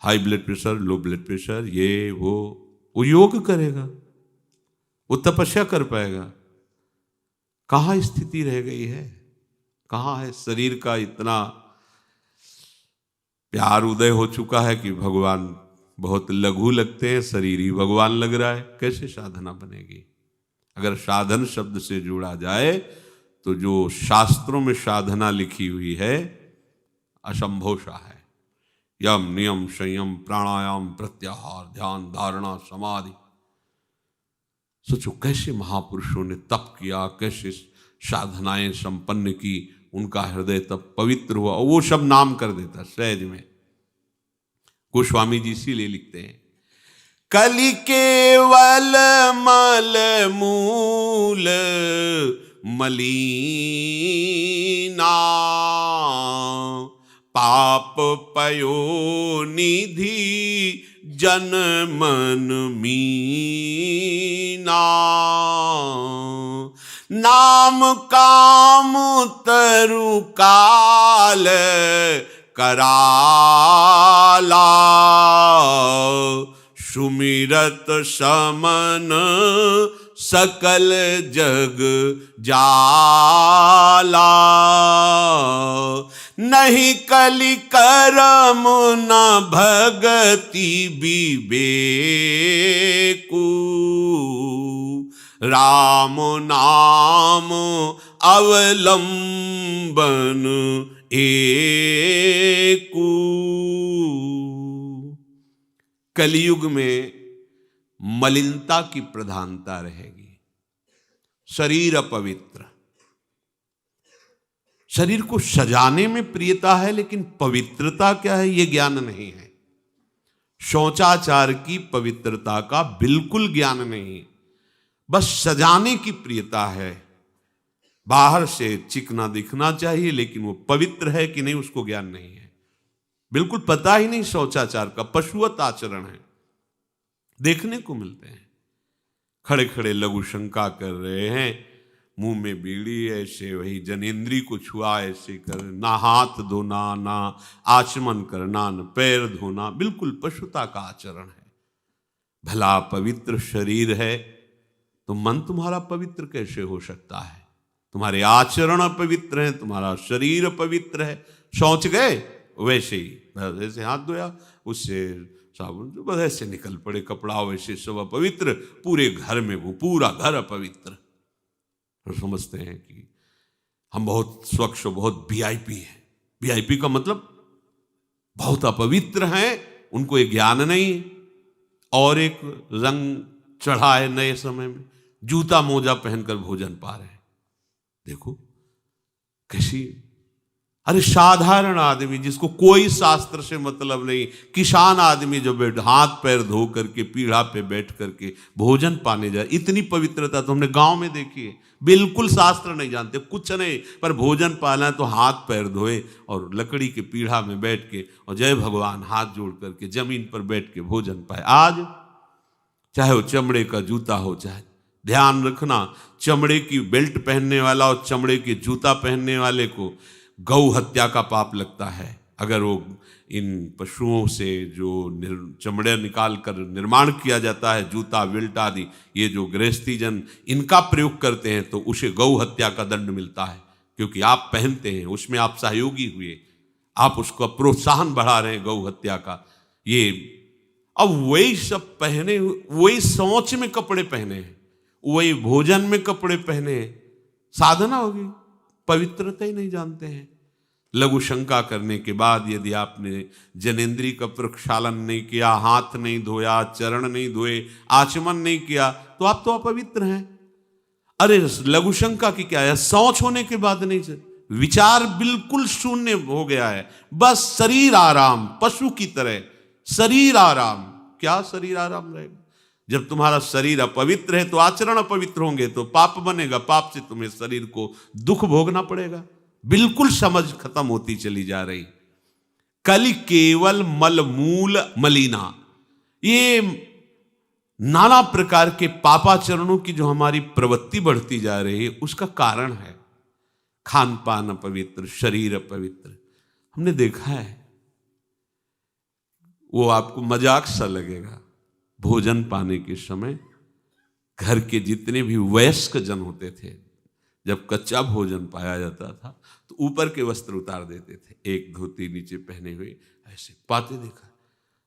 high blood pressure, low blood pressure, ये वो योग करेगा, वो तपस्या कर पाएगा। कहाँ स्थिति रह गई है, कहाँ है। शरीर का इतना प्यार उदय हो चुका है कि भगवान बहुत लघु लगते हैं, शरीर ही भगवान लग रहा है। कैसे साधना बनेगी। अगर साधन शब्द से जोड़ा जाए तो जो शास्त्रों में साधना लिखी हुई है असंभव सा है। यम नियम संयम प्राणायाम प्रत्याहार ध्यान धारणा समाधि। सोचो कैसे महापुरुषों ने तप किया, कैसे साधनाएं संपन्न की, उनका हृदय तब पवित्र हुआ और वो सब नाम कर देता सहज में। गोस्वामी जी इसीलिए लिखते हैं, कलि केवल मल मूल मलीना, पाप पयो निधि जन मन मीना, नाम काम तरु काल कराला, सुमिरत समन सकल जग जाला, नहीं कलि करम न भगति विवेकु, राम नाम अवलंबन एकु। कलयुग में मलिनता की प्रधानता रहेगी, शरीर अपवित्र। शरीर को सजाने में प्रियता है, लेकिन पवित्रता क्या है ये ज्ञान नहीं है। शौचाचार की पवित्रता का बिल्कुल ज्ञान नहीं, बस सजाने की प्रियता है। बाहर से चिकना दिखना चाहिए, लेकिन वो पवित्र है कि नहीं उसको ज्ञान नहीं है, बिल्कुल पता ही नहीं शौचाचार का, पशुवत आचरण है। देखने को मिलते हैं खड़े खड़े लघु शंका कर रहे हैं, मुंह में बीड़ी ऐसे, वही जनेन्द्री को छुआ ऐसे कर, ना हाथ धोना, ना आचमन करना, न पैर धोना, बिल्कुल पशुता का आचरण है। भला पवित्र शरीर है तो मन तुम्हारा पवित्र कैसे हो सकता है? तुम्हारे आचरण अपवित्र हैं, तुम्हारा शरीर अपवित्र है। शौच गए वैसे ही, जैसे हाथ धोया उससे साबुन जो बस ऐसे निकल पड़े, कपड़ा वैसे सब अपवित्र, पूरे घर में वो पूरा घर अपवित्र। तो समझते हैं कि हम बहुत स्वच्छ, बहुत वीआईपी हैं। वीआईपी का मतलब बहुत अपवित्र हैं, उनको ये ज्ञान नहीं। और एक रंग चढ़ा है नए समय में, जूता मोजा पहनकर भोजन पा रहे हैं। देखो कैसी, अरे साधारण आदमी जिसको कोई शास्त्र से मतलब नहीं, किसान आदमी जो बैठ हाथ पैर धो करके पीढ़ा पे बैठ करके भोजन पाने जाए, इतनी पवित्रता तो हमने गांव में देखी है। बिल्कुल शास्त्र नहीं जानते, कुछ नहीं, पर भोजन पाना तो हाथ पैर धोए और लकड़ी के पीढ़ा में बैठ के और जय भगवान हाथ जोड़ करके जमीन पर बैठ के भोजन पाए। आज चाहे वो चमड़े का जूता हो, चाहे ध्यान रखना, चमड़े की बेल्ट पहनने वाला और चमड़े के जूता पहनने वाले को गौ हत्या का पाप लगता है। अगर वो इन पशुओं से जो चमड़े निकाल कर निर्माण किया जाता है, जूता बेल्ट आदि, ये जो गृहस्थी जन इनका प्रयोग करते हैं तो उसे गौ हत्या का दंड मिलता है, क्योंकि आप पहनते हैं, उसमें आप सहयोगी हुए, आप उसको प्रोत्साहन बढ़ा रहे हैं गौ हत्या का। ये अब वही सब पहने, वही सोच में कपड़े पहने हैं, वही भोजन में कपड़े पहने हैं, साधना होगी, पवित्रता ही नहीं जानते हैं। लघु शंका करने के बाद यदि आपने जनेन्द्री का प्रक्षालन नहीं किया, हाथ नहीं धोया, चरण नहीं धोए, आचमन नहीं किया, तो आप तो अपवित्र हैं। अरे लघु शंका की क्या है, शौच होने के बाद नहीं से विचार बिल्कुल शून्य हो गया है, बस शरीर आराम, पशु की तरह शरीर आराम। क्या शरीर आराम रहेगा? जब तुम्हारा शरीर अपवित्र है तो आचरण अपवित्र होंगे, तो पाप बनेगा, पाप से तुम्हें शरीर को दुख भोगना पड़ेगा। बिल्कुल समझ खत्म होती चली जा रही। कलि केवल मल मूल मलिना, ये नाना प्रकार के पापाचरणों की जो हमारी प्रवृत्ति बढ़ती जा रही है, उसका कारण है खान पान अपवित्र, शरीर अपवित्र। हमने देखा है, वो आपको मजाक सा लगेगा, भोजन पाने के समय घर के जितने भी वयस्क जन होते थे, जब कच्चा भोजन पाया जाता था तो ऊपर के वस्त्र उतार देते थे, एक धोती नीचे पहने हुए ऐसे पाते देखा।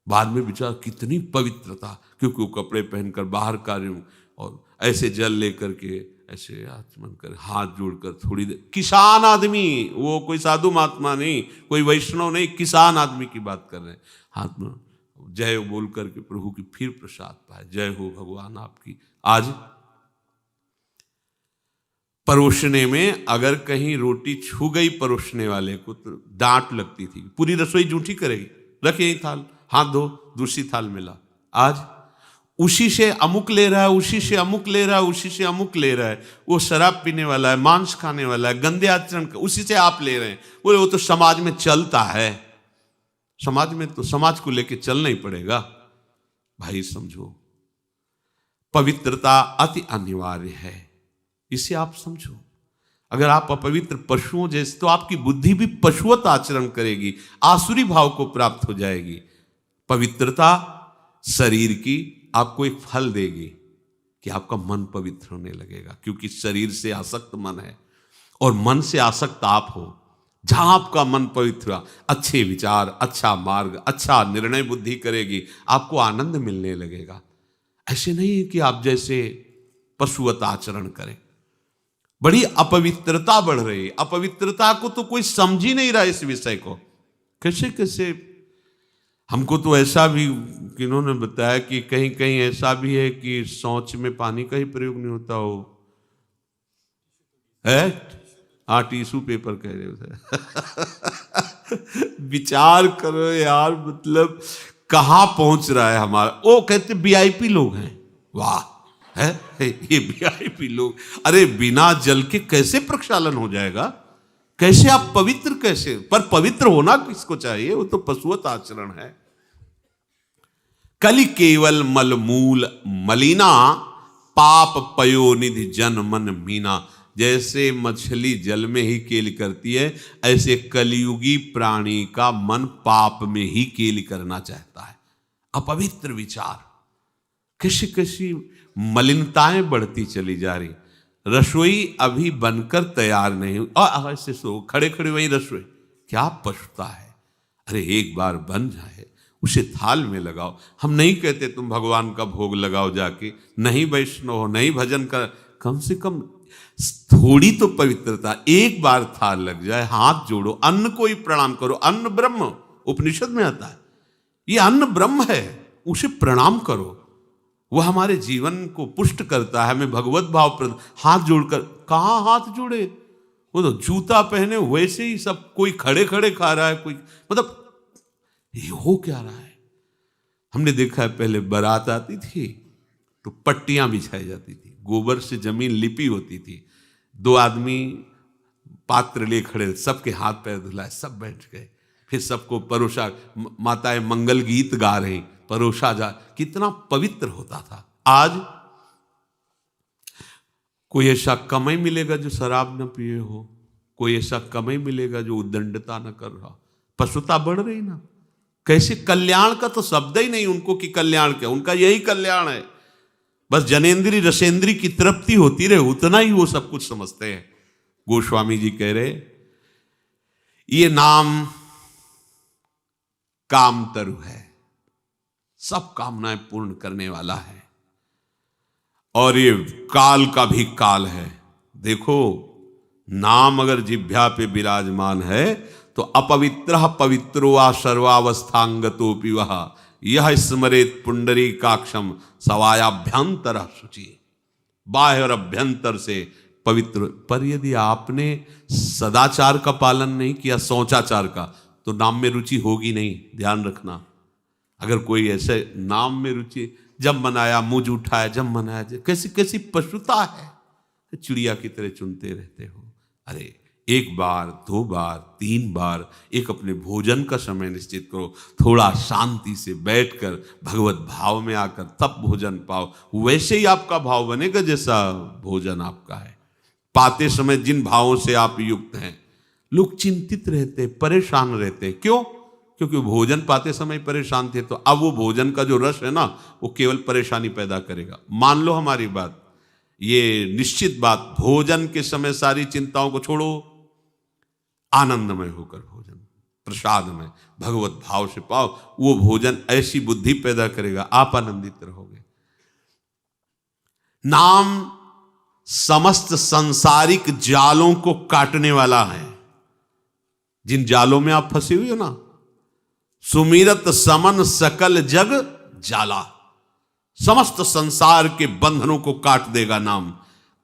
बाद में विचार कितनी पवित्रता, क्योंकि वो कपड़े पहनकर बाहर कार्यों और ऐसे जल लेकर के ऐसे आचमन कर हाथ जोड़कर थोड़ी देर, किसान आदमी, वो कोई साधु महात्मा नहीं, कोई वैष्णव नहीं, किसान आदमी की बात कर रहे हैं, हाथ में जय बोल करके प्रभु की फिर प्रसाद पाए, जय हो भगवान आपकी। आज परोसने में अगर कहीं रोटी छू गई परोसने वाले को तो डांट लगती थी, पूरी रसोई जूठी करेगी, रख यही थाल, हाथ धो, दूसरी थाल मिला। आज उसी से अमुक ले रहा है, उसी से अमुक ले रहा है, उसी से अमुक ले रहा है, वो शराब पीने वाला है, मांस खाने वाला है, गंदे आचरण, उसी से आप ले रहे हैं। बोले वो तो समाज में चलता है, समाज में तो समाज को लेके चलना ही पड़ेगा। भाई समझो, पवित्रता अति अनिवार्य है, इसे आप समझो। अगर आप अपवित्र पशुओं जैसे, तो आपकी बुद्धि भी पशुवत आचरण करेगी, आसुरी भाव को प्राप्त हो जाएगी। पवित्रता शरीर की आपको एक फल देगी कि आपका मन पवित्र होने लगेगा, क्योंकि शरीर से आसक्त मन है और मन से आसक्त आप हो। जहां आपका मन पवित्र हुआ, अच्छे विचार, अच्छा मार्ग, अच्छा निर्णय बुद्धि करेगी, आपको आनंद मिलने लगेगा। ऐसे नहीं है कि आप जैसे पशुवत आचरण करें। बड़ी अपवित्रता बढ़ रही है, अपवित्रता को तो कोई समझ ही नहीं रहा इस विषय को। कैसे कैसे, हमको तो ऐसा भी किन्होंने बताया कि कहीं कहीं ऐसा भी है कि शौच में पानी का ही प्रयोग नहीं होता हो, है? हाँ, टिश्यू पेपर कह रहे हो। विचार करो यार, मतलब कहाँ पहुंच रहा है हमारा। वो कहते वीआईपी लोग हैं, वाह है ये वीआईपी लोग। अरे बिना जल के कैसे प्रक्षालन हो जाएगा, कैसे आप पवित्र, कैसे? पर पवित्र होना किसको चाहिए, वो तो पशुवत आचरण है। कलि केवल मलमूल मलिना, पाप पयोनिधि जन मन मीना। जैसे मछली जल में ही केली करती है, ऐसे कलियुगी प्राणी का मन पाप में ही केली करना चाहता है। अपवित्र विचार, कैसी कैसी मलिनताएं बढ़ती चली जा रही। रसोई अभी बनकर तैयार नहीं, और ऐसे सो खड़े खड़े वही रसोई, क्या पछता है। अरे एक बार बन जाए, उसे थाल में लगाओ। हम नहीं कहते तुम भगवान का भोग लगाओ जाके, नहीं वैष्णव हो, नहीं भजन कर, कम से कम थोड़ी तो पवित्रता। एक बार थाल लग जाए, हाथ जोड़ो, अन्न को ही प्रणाम करो। अन्न ब्रह्म, उपनिषद में आता है, ये अन्न ब्रह्म है, उसे प्रणाम करो। वह हमारे जीवन को पुष्ट करता है, हमें भगवत भाव प्रद। हाथ जोड़कर, कहाँ हाथ जोड़े, वो तो जूता पहने वैसे ही सब, कोई खड़े खड़े खा रहा है, कोई, मतलब ये हो क्या रहा है। हमने देखा है, पहले बारात आती थी तो पट्टियां बिछाई जाती थी, गोबर से जमीन लिपी होती थी, दो आदमी पात्र ले खड़े, सबके हाथ पैर धुलाए, सब बैठ गए, फिर सबको परोसा, माताएं मंगल गीत गा रही, परोसा जा, कितना पवित्र होता था। आज कोई ऐसा कमाई मिलेगा जो शराब न पिए हो, कोई ऐसा कमाई मिलेगा जो उद्दंडता न कर रहा। पशुता बढ़ रही ना, कैसे कल्याण का तो शब्द ही नहीं उनको कि कल्याण क्या, उनका यही कल्याण है, बस जनेन्द्री रसेंद्री की तृप्ति होती रहे, उतना ही वो सब कुछ समझते हैं। गोस्वामी जी कह रहे, ये नाम कामतरु है, सब कामनाएं पूर्ण करने वाला है, और ये काल का भी काल है। देखो, नाम अगर जिह्वा पे विराजमान है तो अपवित्र पवित्रो वा सर्वावस्थांगतोपि वह यह स्मरेत पुंडरीकाक्षम सवायाभ्यंतर शुचि। बाह्य और अभ्यंतर से पवित्र। पर यदि आपने सदाचार का पालन नहीं किया, शौचाचार का, तो नाम में रुचि होगी नहीं, ध्यान रखना। अगर कोई ऐसे नाम में रुचि, जब मनाया मुझ उठाया, जब मनाया, कैसी कैसी पशुता है, चिड़िया की तरह चुनते रहते हो। अरे एक बार, दो बार, तीन बार एक अपने भोजन का समय निश्चित करो, थोड़ा शांति से बैठकर भगवत भाव में आकर तब भोजन पाओ, वैसे ही आपका भाव बनेगा जैसा भोजन आपका है। पाते समय जिन भावों से आप युक्त हैं, लोग चिंतित रहते, परेशान रहते, क्यों? क्योंकि भोजन पाते समय परेशान थे, तो अब वो भोजन का जो रस है ना, वो केवल परेशानी पैदा करेगा। मान लो हमारी बात, ये निश्चित बात, भोजन के समय सारी चिंताओं को छोड़ो, आनंदमय होकर भोजन, प्रसाद में भगवत भाव से पाओ, वो भोजन ऐसी बुद्धि पैदा करेगा, आप आनंदित रहोगे। नाम समस्त सांसारिक जालों को काटने वाला है। जिन जालों में आप फंसे हुए हो ना, सुमिरत समन सकल जग जाला, समस्त संसार के बंधनों को काट देगा नाम।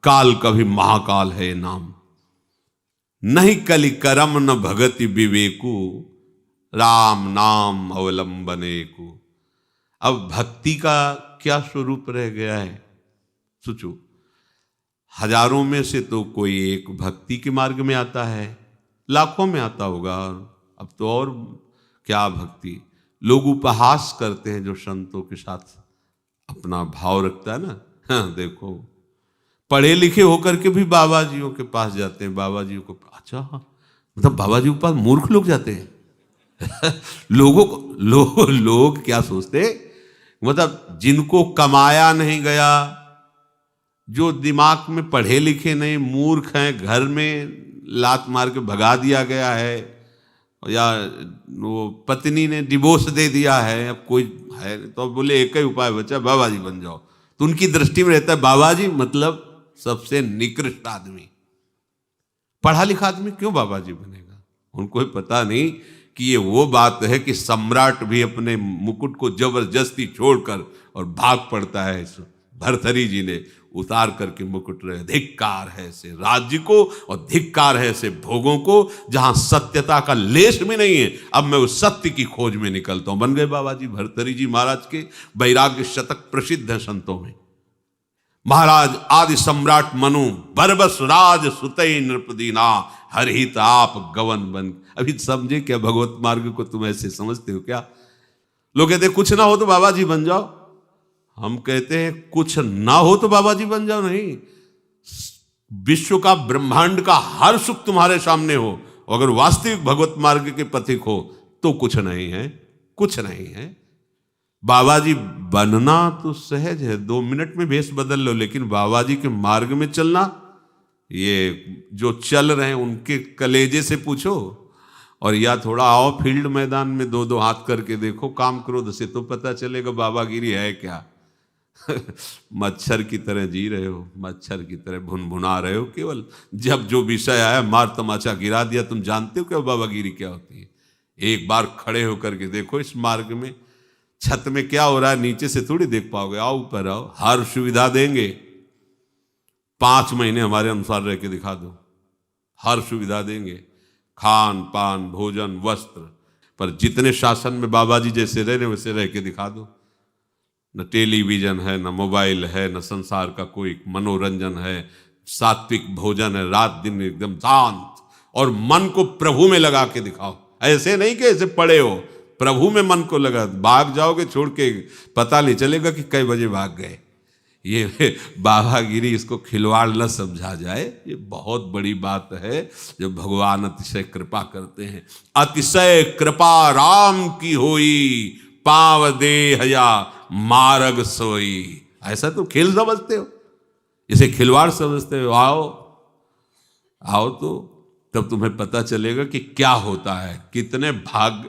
काल का भी महाकाल है नाम। नहीं कलि करम न भगति विवेकु, राम नाम अवलंबने को। अब भक्ति का क्या स्वरूप रह गया है? सोचो, हजारों में से तो कोई एक भक्ति के मार्ग में आता है, लाखों में आता होगा। अब तो और क्या भक्ति, लोग उपहास करते हैं जो संतों के साथ अपना भाव रखता है ना। हाँ, देखो पढ़े लिखे होकर के भी बाबा जियों के पास जाते हैं, बाबा जियों को, अच्छा मतलब बाबा जी के पास मूर्ख लोग जाते हैं। लोग क्या सोचते, मतलब जिनको कमाया नहीं गया, जो दिमाग में पढ़े लिखे नहीं, मूर्ख हैं, घर में लात मार के भगा दिया गया है, या वो पत्नी ने डिवोर्स दे दिया है, अब कोई है तो बोले एक ही उपाय बचा, बाबा जी बन जाओ। तो उनकी दृष्टि में रहता है बाबा जी मतलब सबसे निकृष्ट आदमी। पढ़ा लिखा आदमी क्यों बाबा जी बनेगा? उनको ही पता नहीं कि ये वो बात है कि सम्राट भी अपने मुकुट को जबरदस्ती छोड़कर और भाग पड़ता है। भर्तृहरि जी ने उतार करके मुकुट रहे, धिक्कार है ऐसे राज्य को और धिक्कार है ऐसे भोगों को जहां सत्यता का लेश भी नहीं है। अब मैं उस सत्य की खोज में निकलता हूं। बन गए बाबा जी। भर्तृहरि जी महाराज के वैराग्य शतक प्रसिद्ध है संतों में। महाराज आदि सम्राट मनु बरबस राज सुतई नृपदीना, हरहित आप गवन बन। अभी समझे क्या भगवत मार्ग को? तुम ऐसे समझते हो क्या? लोग कहते कुछ ना हो तो बाबा जी बन जाओ। हम कहते हैं कुछ ना हो तो बाबा जी बन जाओ नहीं, विश्व का ब्रह्मांड का हर सुख तुम्हारे सामने हो, अगर वास्तविक भगवत मार्ग के पथिक हो तो कुछ नहीं है, कुछ नहीं है। बाबा जी बनना तो सहज है, 2 मिनट में भेष बदल लो, लेकिन बाबा जी के मार्ग में चलना, ये जो चल रहे हैं उनके कलेजे से पूछो, और या थोड़ा आओ फील्ड मैदान में 2-2 हाथ करके देखो, काम क्रोध से, तो पता चलेगा बाबागिरी है क्या। मच्छर की तरह जी रहे हो, मच्छर की तरह भुनभुना रहे हो, केवल जब जो विषय आया मार तमाचा गिरा दिया। तुम जानते हो क्या बाबागिरी क्या होती है? एक बार खड़े होकर के देखो इस मार्ग में, छत में क्या हो रहा है नीचे से थोड़ी देख पाओगे। आओ ऊपर आओ, हर सुविधा देंगे, 5 महीने हमारे अनुसार रह के दिखा दो, हर सुविधा देंगे, खान पान भोजन वस्त्र, पर जितने शासन में बाबा जी जैसे रह रहे वैसे रह के दिखा दो। न टेलीविजन है, न मोबाइल है, न संसार का कोई मनोरंजन है, सात्विक भोजन है, रात दिन एकदम शांत, और मन को प्रभु में लगा के दिखाओ। ऐसे नहीं कि ऐसे पड़े हो, प्रभु में मन को लगा। भाग जाओगे छोड़ के, पता नहीं चलेगा कि कई बजे भाग गए। ये बाबागिरी, इसको खिलवाड़ न समझा जाए, ये बहुत बड़ी बात है जो भगवान अतिशय कृपा करते हैं। अतिशय कृपा राम की होई, पाव देह या मार्ग सोई। ऐसा तो खेल समझते हो, इसे खिलवाड़ समझते हो। आओ आओ तो तब तुम्हें पता चलेगा कि क्या होता है, कितने भाग।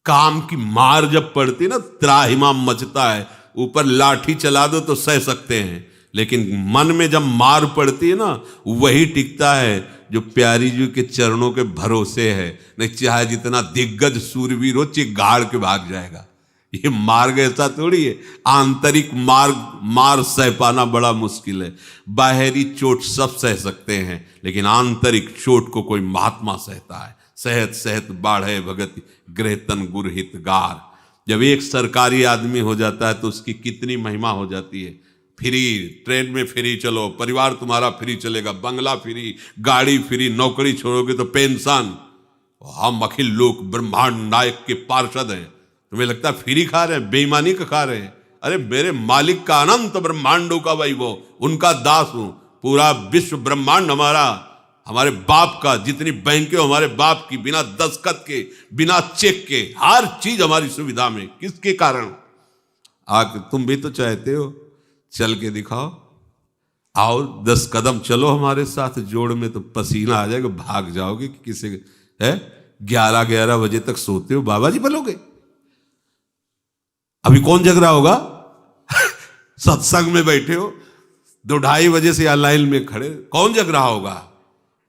काम की मार जब पड़ती ना, त्राहिमाम मचता है। ऊपर लाठी चला दो तो सह सकते हैं, लेकिन मन में जब मार पड़ती है ना, वही टिकता है जो प्यारी जी के चरणों के भरोसे है। नहीं चाहे जितना दिग्गज सूरवीर हो, चिक गाड़ के भाग जाएगा। ये मार्ग ऐसा थोड़ी है। आंतरिक मार सह पाना बड़ा मुश्किल है। बाहरी चोट सब सह सकते हैं, लेकिन आंतरिक चोट को कोई महात्मा सहता है। सहत सहत बाढ़े भगति गृह तन गुर हित गार। जब एक सरकारी आदमी हो जाता है तो उसकी कितनी महिमा हो जाती है। फ्री ट्रेन में फ्री चलो, परिवार तुम्हारा फ्री चलेगा, बंगला फ्री, गाड़ी फ्री, नौकरी छोड़ोगे तो पेंशन। हम अखिल लोक ब्रह्मांड नायक के पार्षद हैं, तुम्हें लगता है फ्री खा रहे हैं? बेईमानी का खा रहे हैं। अरे मेरे मालिक का अनंत ब्रह्मांडों का वैभव, उनका दास हूं। पूरा विश्व ब्रह्मांड हमारा, हमारे बाप का, जितनी बैंकें हमारे बाप की, बिना दस्तखत के, बिना चेक के, हर चीज हमारी सुविधा में। किसके कारण? आके तुम भी तो चाहते हो, चल के दिखाओ। आओ 10 कदम चलो हमारे साथ जोड़ में, तो पसीना आ जाएगा, भाग जाओगे कि किसी है। 11-11 बजे तक सोते हो, बाबा जी बनोगे? अभी कौन जग रहा होगा? सत्संग में बैठे हो, 2-2:30 बजे से यहाँ लाइन में खड़े, कौन जग रहा होगा?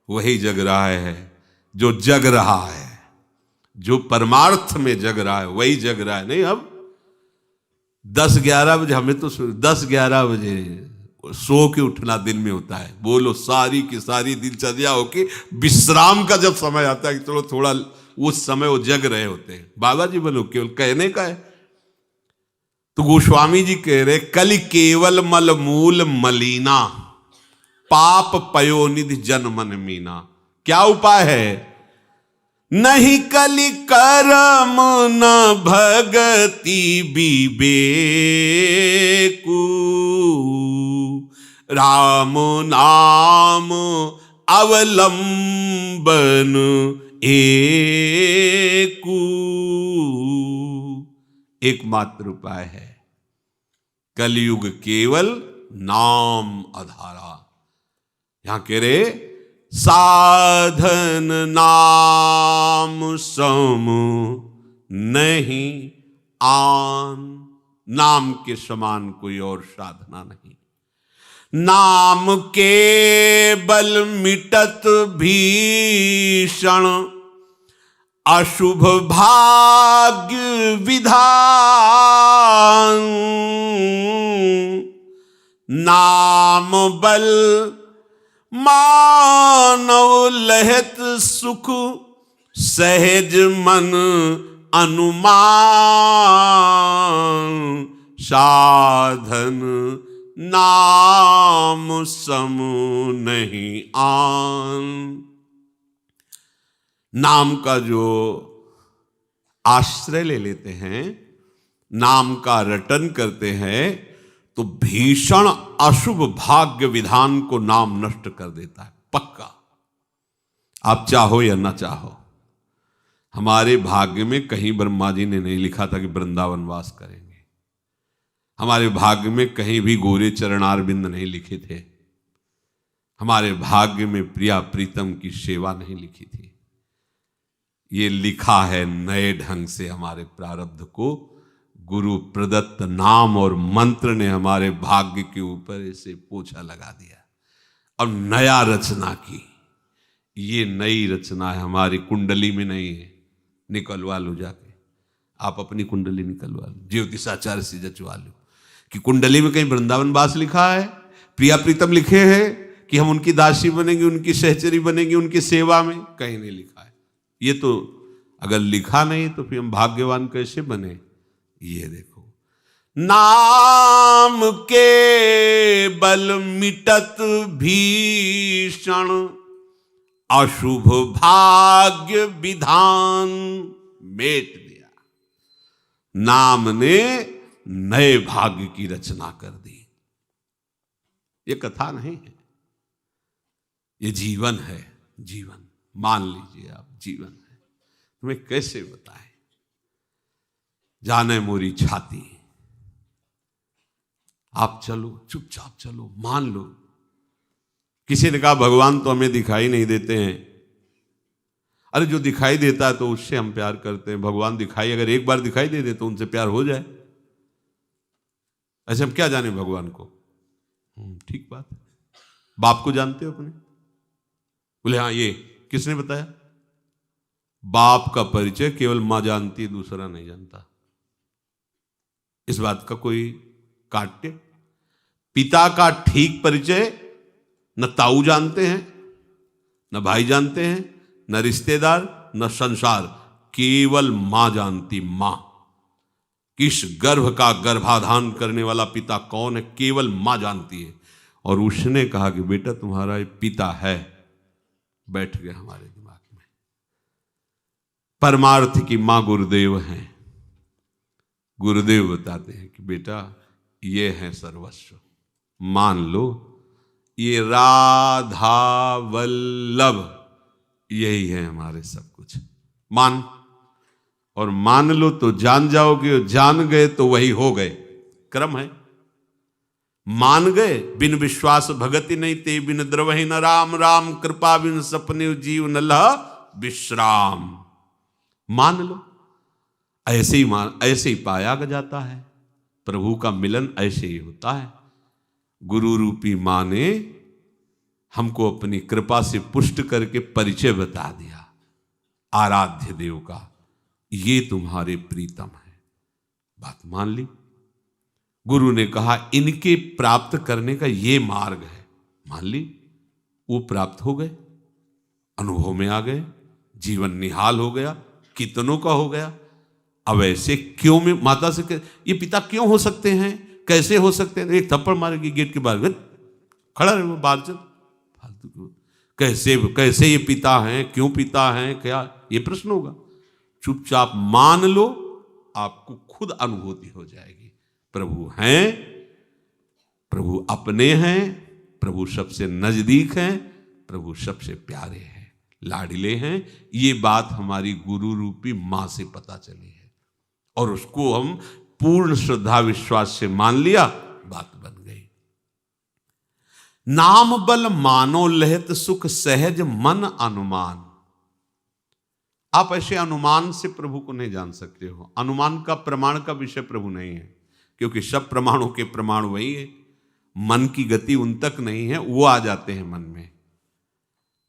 वही जग रहा है जो जग रहा है, जो परमार्थ में जग रहा है, वही जग रहा है। नहीं अब 10-11 बजे, हमें तो 10-11 बजे सो के उठना दिन में होता है, बोलो सारी की सारी दिनचर्या हो के विश्राम का जब समय आता है कि चलो थोड़ा, उस समय वो जग रहे होते हैं। बाबा जी बोलो केवल कहने का है। तो गोस्वामी जी कह रहे कल केवल मल मूल मलीना, पाप पयोनिधि जन मन मीना। क्या उपाय है? नहीं कलि करम न भगति विवेकु, राम नाम अवलंबन एकु। एकमात्र उपाय है कलयुग केवल नाम आधारा। यहां कह रहे साधन नाम सम नहीं आन, नाम के समान कोई और साधना नहीं। नाम के बल मिटत भीषण अशुभ भाग्य विधान, नाम बल मानव लहत सुख सहज मन अनुमान, साधन नाम सम नहीं आन। नाम का जो आश्रय ले लेते हैं, नाम का रटन करते हैं, तो भीषण अशुभ भाग्य विधान को नाम नष्ट कर देता है, पक्का। आप चाहो या ना चाहो, हमारे भाग्य में कहीं ब्रह्मा जी ने नहीं लिखा था कि वृंदावन वास करेंगे। हमारे भाग्य में कहीं भी गोरे चरणारविंद नहीं लिखे थे। हमारे भाग्य में प्रिया प्रीतम की सेवा नहीं लिखी थी। ये लिखा है नए ढंग से हमारे प्रारब्ध को गुरु प्रदत्त नाम और मंत्र ने हमारे भाग्य के ऊपर ऐसे पोछा लगा दिया और नया रचना की। ये नई रचना है, हमारी कुंडली में नहीं है। निकलवा लो जाके, आप अपनी कुंडली निकलवा लो, ज्योतिषाचार्य से जचवा लो कि कुंडली में कहीं वृंदावन वास लिखा है, प्रिया प्रीतम लिखे हैं कि हम उनकी दासी बनेंगे, उनकी सहचरी बनेंगे, उनकी सेवा में। कहीं नहीं लिखा है। ये तो अगर लिखा नहीं तो फिर हम भाग्यवान कैसे बने? ये देखो, नाम के बल मिटत भीषण अशुभ भाग्य विधान, मेट दिया। नाम ने नए भाग्य की रचना कर दी। ये कथा नहीं है, ये जीवन है। जीवन मान लीजिए आप, जीवन है। तुम्हें कैसे बताएं? जाने मोरी छाती, आप चलो, चुपचाप चलो, मान लो। किसी ने कहा भगवान तो हमें दिखाई नहीं देते हैं। अरे जो दिखाई देता है तो उससे हम प्यार करते हैं। भगवान दिखाई अगर एक बार दिखाई दे दे तो उनसे प्यार हो जाए। ऐसे हम क्या जाने भगवान को? ठीक बात है। बाप को जानते हो अपने? बोले हाँ। ये किसने बताया? बाप का परिचय केवल मां जानती है, दूसरा नहीं जानता। इस बात का कोई काट्य? पिता का ठीक परिचय न ताऊ जानते हैं, न भाई जानते हैं, न रिश्तेदार, न संसार, केवल मां जानती। मां, किस गर्भ का गर्भाधान करने वाला पिता कौन है, केवल मां जानती है। और उसने कहा कि बेटा तुम्हारा ये पिता है। बैठ गया हमारे दिमाग में। परमार्थ की मां गुरुदेव हैं। गुरुदेव बताते हैं कि बेटा ये है सर्वस्व, मान लो। ये राधा वल्लभ यही है हमारे सब कुछ। मान, और मान लो तो जान जाओगे, और जान गए तो वही हो गए। क्रम है। मान गए, बिन विश्वास भगति नहीं ते, बिन द्रवहि न राम, राम कृपा बिन सपने जीव न लह विश्राम। मान लो, ऐसे ही ऐसे ही पाया जाता है। प्रभु का मिलन ऐसे ही होता है। गुरु रूपी मां ने हमको अपनी कृपा से पुष्ट करके परिचय बता दिया आराध्य देव का। ये तुम्हारे प्रीतम है। बात मान ली। गुरु ने कहा इनके प्राप्त करने का ये मार्ग है। मान ली, वो प्राप्त हो गए, अनुभव में आ गए, जीवन निहाल हो गया, कितनों का हो गया। अब ऐसे क्यों में माता से ये पिता क्यों हो सकते हैं, कैसे हो सकते हैं? एक थप्पड़ मारेगी गेट के बाहर, खड़ा रहे वो बाहर, चल फालतू। कैसे कैसे ये पिता हैं, क्यों पिता हैं, क्या ये प्रश्न होगा? चुपचाप मान लो, आपको खुद अनुभूति हो जाएगी। प्रभु हैं, प्रभु अपने हैं, प्रभु सबसे नजदीक हैं, प्रभु सबसे प्यारे हैं, लाडले हैं। ये बात हमारी गुरु रूपी मां से पता चली है और उसको हम पूर्ण श्रद्धा विश्वास से मान लिया, बात बन गई। नाम बल मानो लहत सुख सहज मन अनुमान। आप ऐसे अनुमान से प्रभु को नहीं जान सकते हो। अनुमान का प्रमाण का विषय प्रभु नहीं है, क्योंकि सब प्रमाणों के प्रमाण वही है। मन की गति उन तक नहीं है, वो आ जाते हैं मन में।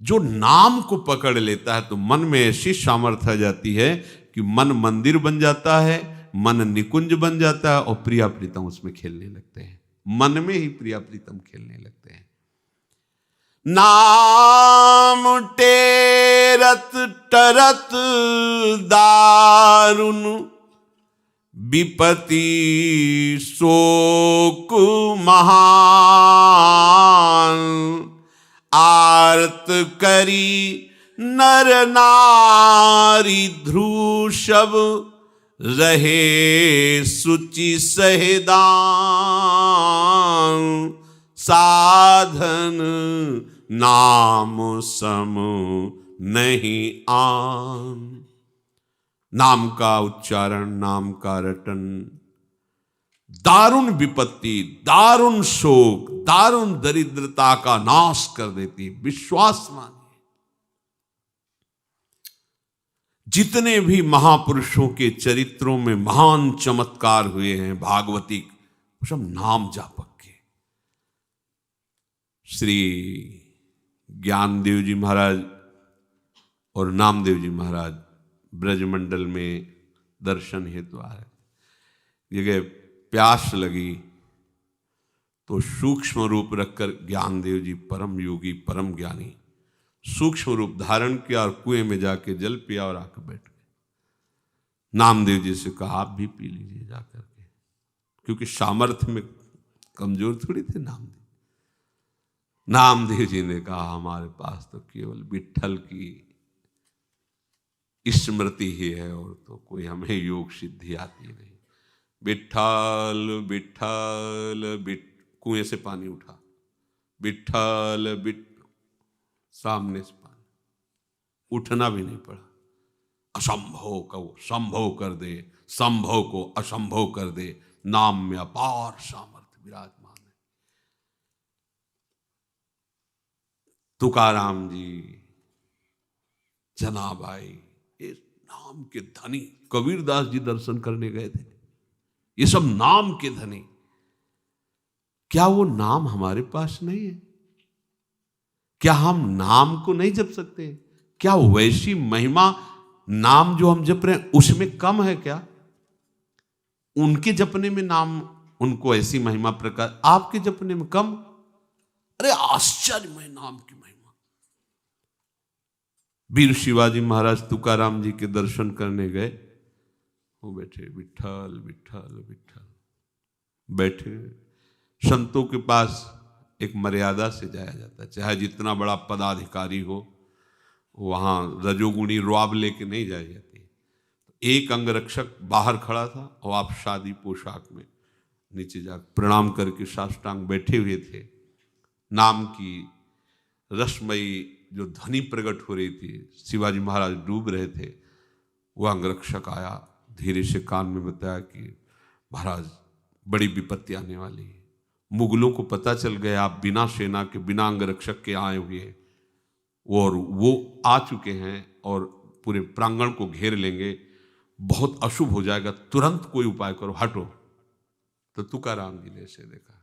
जो नाम को पकड़ लेता है तो मन में ऐसी सामर्थ्य आ जाती है कि मन मंदिर बन जाता है, मन निकुंज बन जाता है और प्रिया प्रीतम उसमें खेलने लगते हैं। मन में ही प्रिया प्रीतम खेलने लगते हैं। नाम टेरत टरत दारुन विपति शोक महान। आर्त करी नर नारी ध्रुशब रहे सुचि सहेदान। साधन नाम सम नहीं आन। नाम का उच्चारण, नाम का रटन दारुण विपत्ति, दारुण शोक, दारुण दरिद्रता का नाश कर देती। विश्वास मानिए, जितने भी महापुरुषों के चरित्रों में महान चमत्कार हुए हैं भागवती, वो सब नाम जापक के। श्री ज्ञानदेव जी महाराज और नामदेव जी महाराज ब्रजमंडल में दर्शन हेतु आ रहे। जगह प्यास लगी तो सूक्ष्म रूप रखकर ज्ञानदेव जी परम योगी परम ज्ञानी सूक्ष्म रूप धारण किया और कुएं में जाके जल पिया और आकर बैठ गए। नामदेव जी से कहा आप भी पी लीजिए जाकर के, क्योंकि सामर्थ्य में कमजोर थोड़ी थे नामदेव। नामदेव जी ने कहा हमारे पास तो केवल विट्ठल की स्मृति ही है और तो कोई हमें योग सिद्धि आती नहीं। विट्ठल विट्ठल कुएं से पानी उठा, विट्ठल सामने से पानी, उठना भी नहीं पड़ा। असंभव को संभव कर दे, संभव को असंभव कर दे, नाम में अपार सामर्थ्य विराजमान है। तुकाराम जी, जनाबाई, ये नाम के धनी। कबीरदास जी दर्शन करने गए थे, ये सब नाम के धनी। क्या वो नाम हमारे पास नहीं है? क्या हम नाम को नहीं जप सकते? क्या वैसी महिमा नाम जो हम जप रहे हैं उसमें कम है क्या? उनके जपने में नाम, उनको ऐसी महिमा प्रकार, आपके जपने में कम? अरे आश्चर्यमय नाम की महिमा। वीर शिवाजी महाराज तुकाराम जी के दर्शन करने गए, वो बैठे विट्ठल विट्ठल विट्ठल बैठे। संतों के पास एक मर्यादा से जाया जाता है, चाहे जितना बड़ा पदाधिकारी हो, वहाँ रजोगुणी रुआब लेके नहीं जाया जाती। एक अंगरक्षक बाहर खड़ा था और आप शादी पोशाक में नीचे जा प्रणाम करके साष्टांग बैठे हुए थे। नाम की रसमयी जो ध्वनि प्रकट हो रही थी, शिवाजी महाराज डूब रहे थे। वह अंगरक्षक आया, धीरे से कान में बताया कि महाराज बड़ी विपत्ति आने वाली है। मुगलों को पता चल गया आप बिना सेना के, बिना अंगरक्षक के आए हुए हैं और वो आ चुके हैं और पूरे प्रांगण को घेर लेंगे, बहुत अशुभ हो जाएगा, तुरंत कोई उपाय करो, हटो। तो तुकाराम जी ने ऐसे देखा,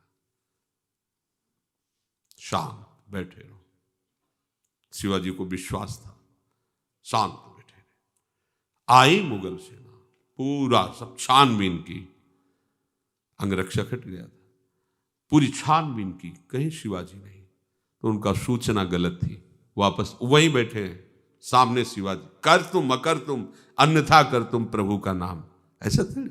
शांत बैठे रहो। शिवाजी को विश्वास था, शांत बैठे रहे। आई मुगल सेना, पूरा सब छानबीन की, अंगरक्षक हट गया था। पूरी छानबीन की, कहीं शिवाजी नहीं। तो उनका सूचना गलत थी। वापस वहीं बैठे हैं सामने शिवाजी, कर तुम अकर तुम अन्यथा कर तुम प्रभु का नाम। ऐसा थोड़ी।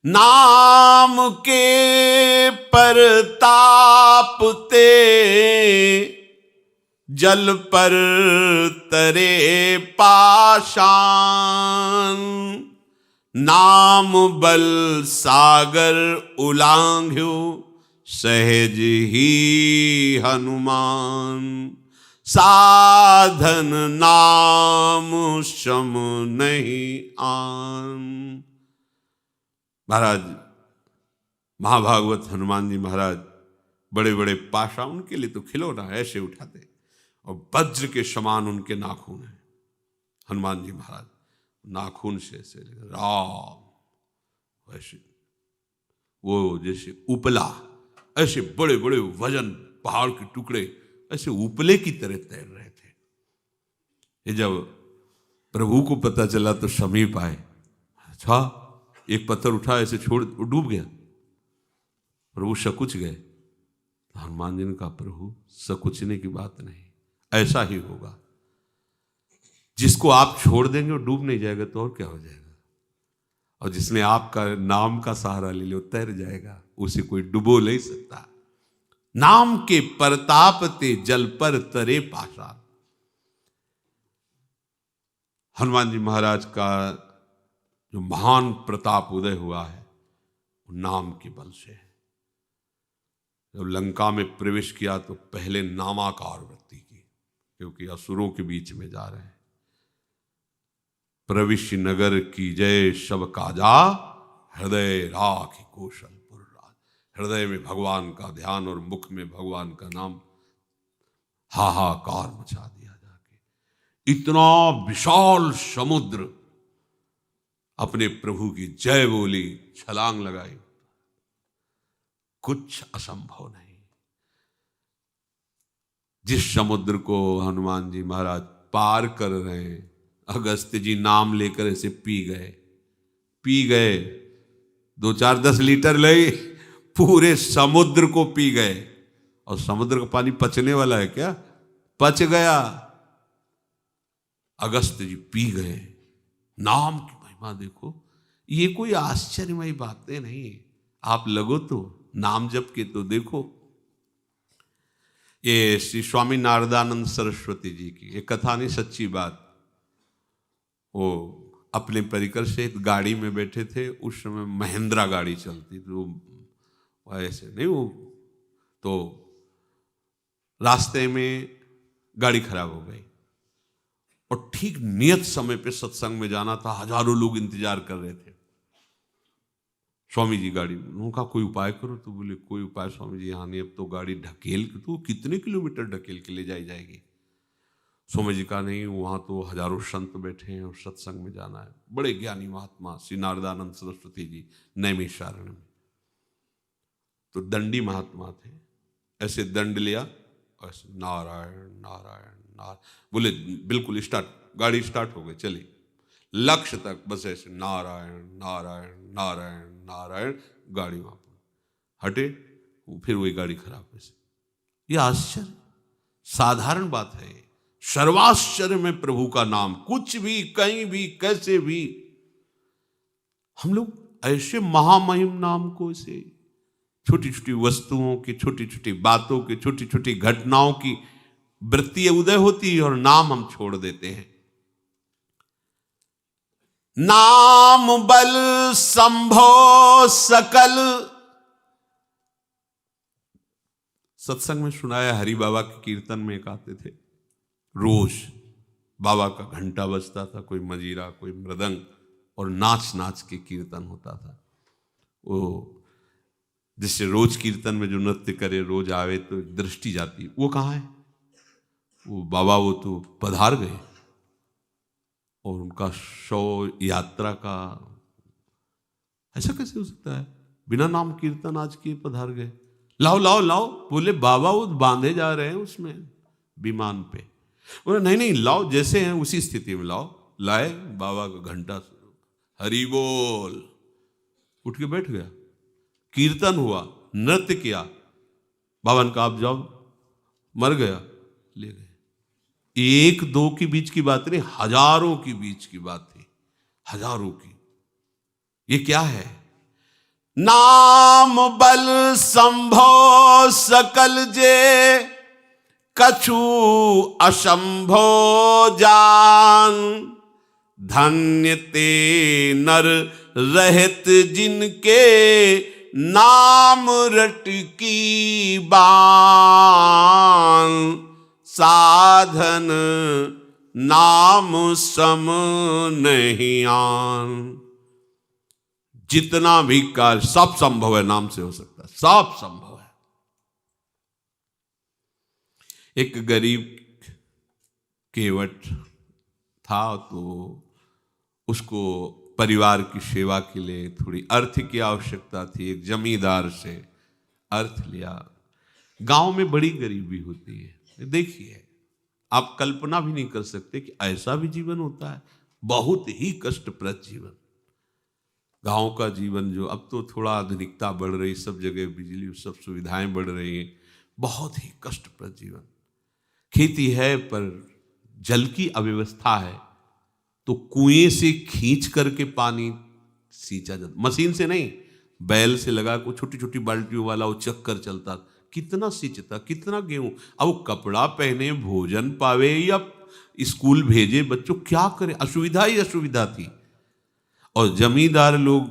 नाम के परताप ते जल पर तरे पाषाण, नाम बल सागर उलांघ्यो सहज ही हनुमान, साधन नाम शम नहीं आन। महाराज महाभागवत हनुमान जी महाराज बड़े बड़े पाषाण, उनके लिए तो खिलौना ऐसे उठाते, और वज्र के समान उनके नाखून हैं। हनुमान जी महाराज नाखून से ऐसे राम, वैसे वो जैसे उपला, ऐसे बड़े बड़े वजन पहाड़ के टुकड़े ऐसे उपले की तरह तैर रहे थे। ये जब प्रभु को पता चला तो समीप आए। अच्छा, एक पत्थर उठा ऐसे छोड़, डूब गया। प्रभु सकुच गए। तो हनुमान जी ने कहा, प्रभु सकुचने की बात नहीं, ऐसा ही होगा। जिसको आप छोड़ देंगे वो डूब नहीं जाएगा तो और क्या हो जाएगा, और जिसने आपका नाम का सहारा ले लिया वो तैर जाएगा, उसे कोई डुबो नहीं सकता। नाम के परताप ते जल पर तरे पाषाण। हनुमान जी महाराज का जो महान प्रताप उदय हुआ है वो नाम के बल से है। जब लंका में प्रवेश किया तो पहले नामाकार वृत्ति की, क्योंकि असुरों के बीच में जा रहे हैं। प्रविश्य नगर की जय सब काजा, हृदय राख कौशलपुर राज। हृदय में भगवान का ध्यान और मुख में भगवान का नाम, हाहाकार मचा दिया जाके। इतना विशाल समुद्र अपने प्रभु की जय बोली, छलांग लगाई, कुछ असंभव नहीं। जिस समुद्र को हनुमान जी महाराज पार कर रहे हैं, अगस्त्य जी नाम लेकर ऐसे पी गए 2-4-10 लीटर ले, पूरे समुद्र को पी गए। और समुद्र का पानी पचने वाला है क्या? पच गया। अगस्त्य जी पी गए। नाम की महिमा देखो, ये कोई आश्चर्यमयी बातें नहीं। आप लगो तो नाम जप के तो देखो। ये श्री स्वामी नारदानंद सरस्वती जी की एक कथा नहीं, सच्ची बात। वो अपने परिकर से एक गाड़ी में बैठे थे। उस समय महिंद्रा गाड़ी चलती थी, वो ऐसे नहीं, वो तो रास्ते में गाड़ी खराब हो गई और ठीक नियत समय पे सत्संग में जाना था। हजारों लोग इंतजार कर रहे थे। स्वामी जी गाड़ी, उनका कोई उपाय करो। तो बोले कोई उपाय स्वामी जी यहाँ नहीं, अब तो गाड़ी ढकेल के, तो कितने किलोमीटर ढकेल के ले जाएगी। स्वामी जी का नहीं, वहाँ तो हजारों संत बैठे हैं और सत्संग में जाना है। बड़े ज्ञानी महात्मा श्री नारदानंद सरस्वती जी नैमिषारण्य में, तो दंडी महात्मा थे। ऐसे दंड लिया, ऐसे नारायण नारायण नारायण बोले, बिल्कुल स्टार्ट, गाड़ी स्टार्ट हो गई, चली लक्ष्य तक, बस ऐसे नारायण नारायण नारायण नारायण। गाड़ी वहां पर हटे, फिर वही गाड़ी खराब। ऐसे ये आश्चर्य, साधारण बात है। सर्वाश्चर्य में प्रभु का नाम, कुछ भी कहीं भी कैसे भी हम लोग ऐसे महामहिम नाम को, ऐसे छोटी छोटी वस्तुओं की, छोटी छोटी बातों की, छोटी छोटी घटनाओं की वृत्ति उदय होती है और नाम हम छोड़ देते हैं। नाम बल संभो सकल, सत्संग में सुनाया। हरि बाबा के कीर्तन में एक आते थे, रोज बाबा का घंटा बजता था, कोई मजीरा कोई मृदंग, और नाच नाच के कीर्तन होता था। वो जिससे रोज कीर्तन में जो नृत्य करे, रोज आवे तो दृष्टि जाती, वो कहाँ है? वो बाबा वो तो पधार गए और उनका शव यात्रा का, ऐसा कैसे हो सकता है? बिना नाम कीर्तन आज किए पधार गए। लाओ लाओ लाओ, बोले बाबा वो बांधे जा रहे हैं उसमें विमान पे। बोले नहीं नहीं लाओ, जैसे हैं उसी स्थिति में लाओ। लाए, बाबा का घंटा, हरि बोल, उठ के बैठ गया, कीर्तन हुआ, नृत्य किया। बाबा ने कहा आप जाओ, मर गया, ले गए। एक दो की बीच की बात नहीं, हजारों की बीच की बात थी, हजारों की। ये क्या है? नाम बल संभो सकल जे, कछु असंभो जान। धन्य ते नर रहित जिनके, नाम रट की बान। साधन नाम सम नहीं आन। जितना भी कार्य सब संभव है, नाम से हो सकता है, सब संभव है। एक गरीब केवट था, तो उसको परिवार की सेवा के लिए थोड़ी अर्थ की आवश्यकता थी। एक जमींदार से अर्थ लिया। गांव में बड़ी गरीबी होती है, देखिए आप कल्पना भी नहीं कर सकते कि ऐसा भी जीवन होता है। बहुत ही कष्टप्रद जीवन, गांव का जीवन। जो अब तो थोड़ा आधुनिकता बढ़ रही, सब जगह बिजली सब सुविधाएं बढ़ रही हैं, बहुत ही कष्टप्रद जीवन। खेती है पर जल की अव्यवस्था है, तो कुएं से खींच करके पानी सींचा जाता, मशीन से नहीं, बैल से लगा को छोटी छोटी बाल्टियों वाला वो चक्कर चलता। कितना सींचता, कितना गेहूं। अब वो कपड़ा पहने, भोजन पावे या स्कूल भेजे बच्चों, क्या करे, असुविधा ही असुविधा थी। और जमींदार लोग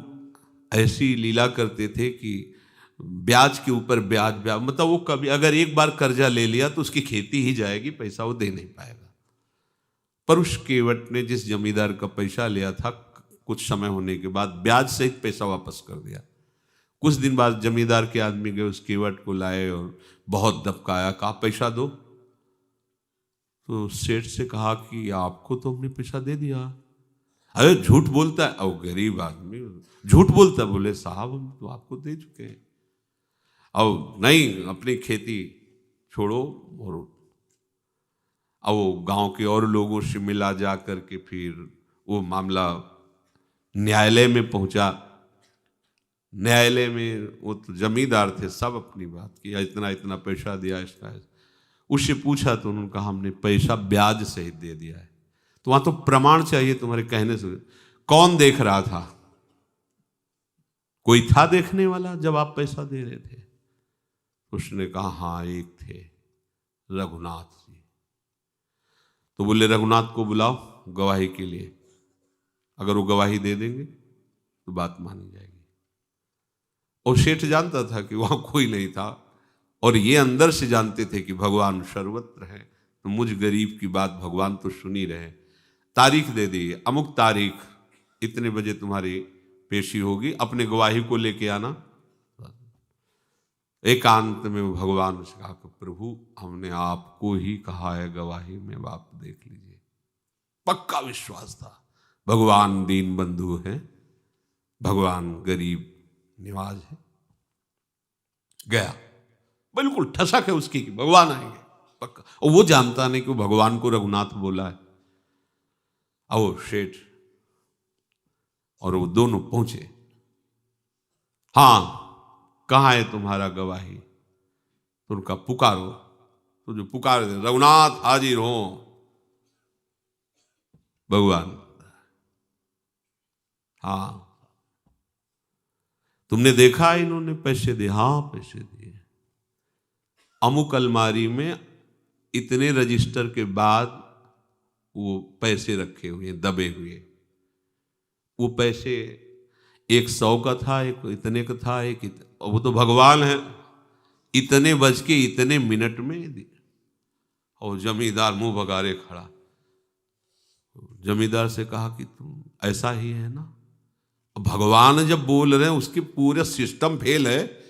ऐसी लीला करते थे कि ब्याज के ऊपर ब्याज, ब्याज मतलब वो कभी अगर एक बार कर्जा ले लिया तो उसकी खेती ही जाएगी, पैसा वो दे नहीं पाएगा। पर उस केवट ने जिस जमींदार का पैसा लिया था, कुछ समय होने के बाद ब्याज सहित पैसा वापस कर दिया। कुछ दिन बाद जमींदार के आदमी गए, उस केवट को लाए और बहुत दबकाया, कहा पैसा दो। तो सेठ से कहा कि आपको तो हमने पैसा दे दिया। अरे झूठ बोलता है। और गरीब आदमी झूठ बोलता, बोले साहब हम तो आपको दे चुके हैं। अब नहीं, अपनी खेती छोड़ो। और अब वो गांव के और लोगों से मिला जा करके फिर वो मामला न्यायालय में पहुंचा। न्यायालय में वो तो जमींदार थे, सब अपनी बात की, इतना इतना पैसा दिया इसका। उससे पूछा तो उन्होंने कहा हमने पैसा ब्याज सहित दे दिया है। तो वहां तो प्रमाण चाहिए तुम्हारे कहने से। कौन देख रहा था? कोई था देखने वाला जब आप पैसा दे रहे थे? उसने कहा हाँ एक थे, रघुनाथ जी। तो बोले रघुनाथ को बुलाओ गवाही के लिए, अगर वो गवाही दे देंगे तो बात मानी जाएगी। और सेठ जानता था कि वहां कोई नहीं था, और ये अंदर से जानते थे कि भगवान सर्वत्र है, तो मुझ गरीब की बात भगवान तो सुन ही रहे। तारीख दे दी, अमुक तारीख इतने बजे तुम्हारी पेशी होगी, अपने गवाही को लेके आना। एकांत में वो भगवान से कहा कि प्रभु हमने आपको ही कहा है गवाही में, आप देख लीजिए। पक्का विश्वास था, भगवान दीन बंधु है, भगवान गरीब निवाज है। गया, बिल्कुल ठसक है उसकी कि भगवान आएंगे पक्का। और वो जानता नहीं कि भगवान को रघुनाथ बोला है। आओ शेठ और वो दोनों पहुंचे। हाँ कहाँ है तुम्हारा गवाही? तो उनका पुकारो। तो जो पुकार दे, रघुनाथ हाजिर हो। भगवान हाँ तुमने देखा इन्होंने पैसे दिए? हाँ पैसे दिए। अमुक अलमारी में इतने रजिस्टर के बाद वो पैसे रखे हुए, दबे हुए। वो पैसे 100 का था, एक इतने का था, एक और वो तो भगवान है, इतने बज के इतने मिनट में दिए। और जमींदार मुंह भगारे खड़ा। जमींदार से कहा कि तुम ऐसा ही है ना? भगवान जब बोल रहे हैं उसके पूरे सिस्टम फेल है।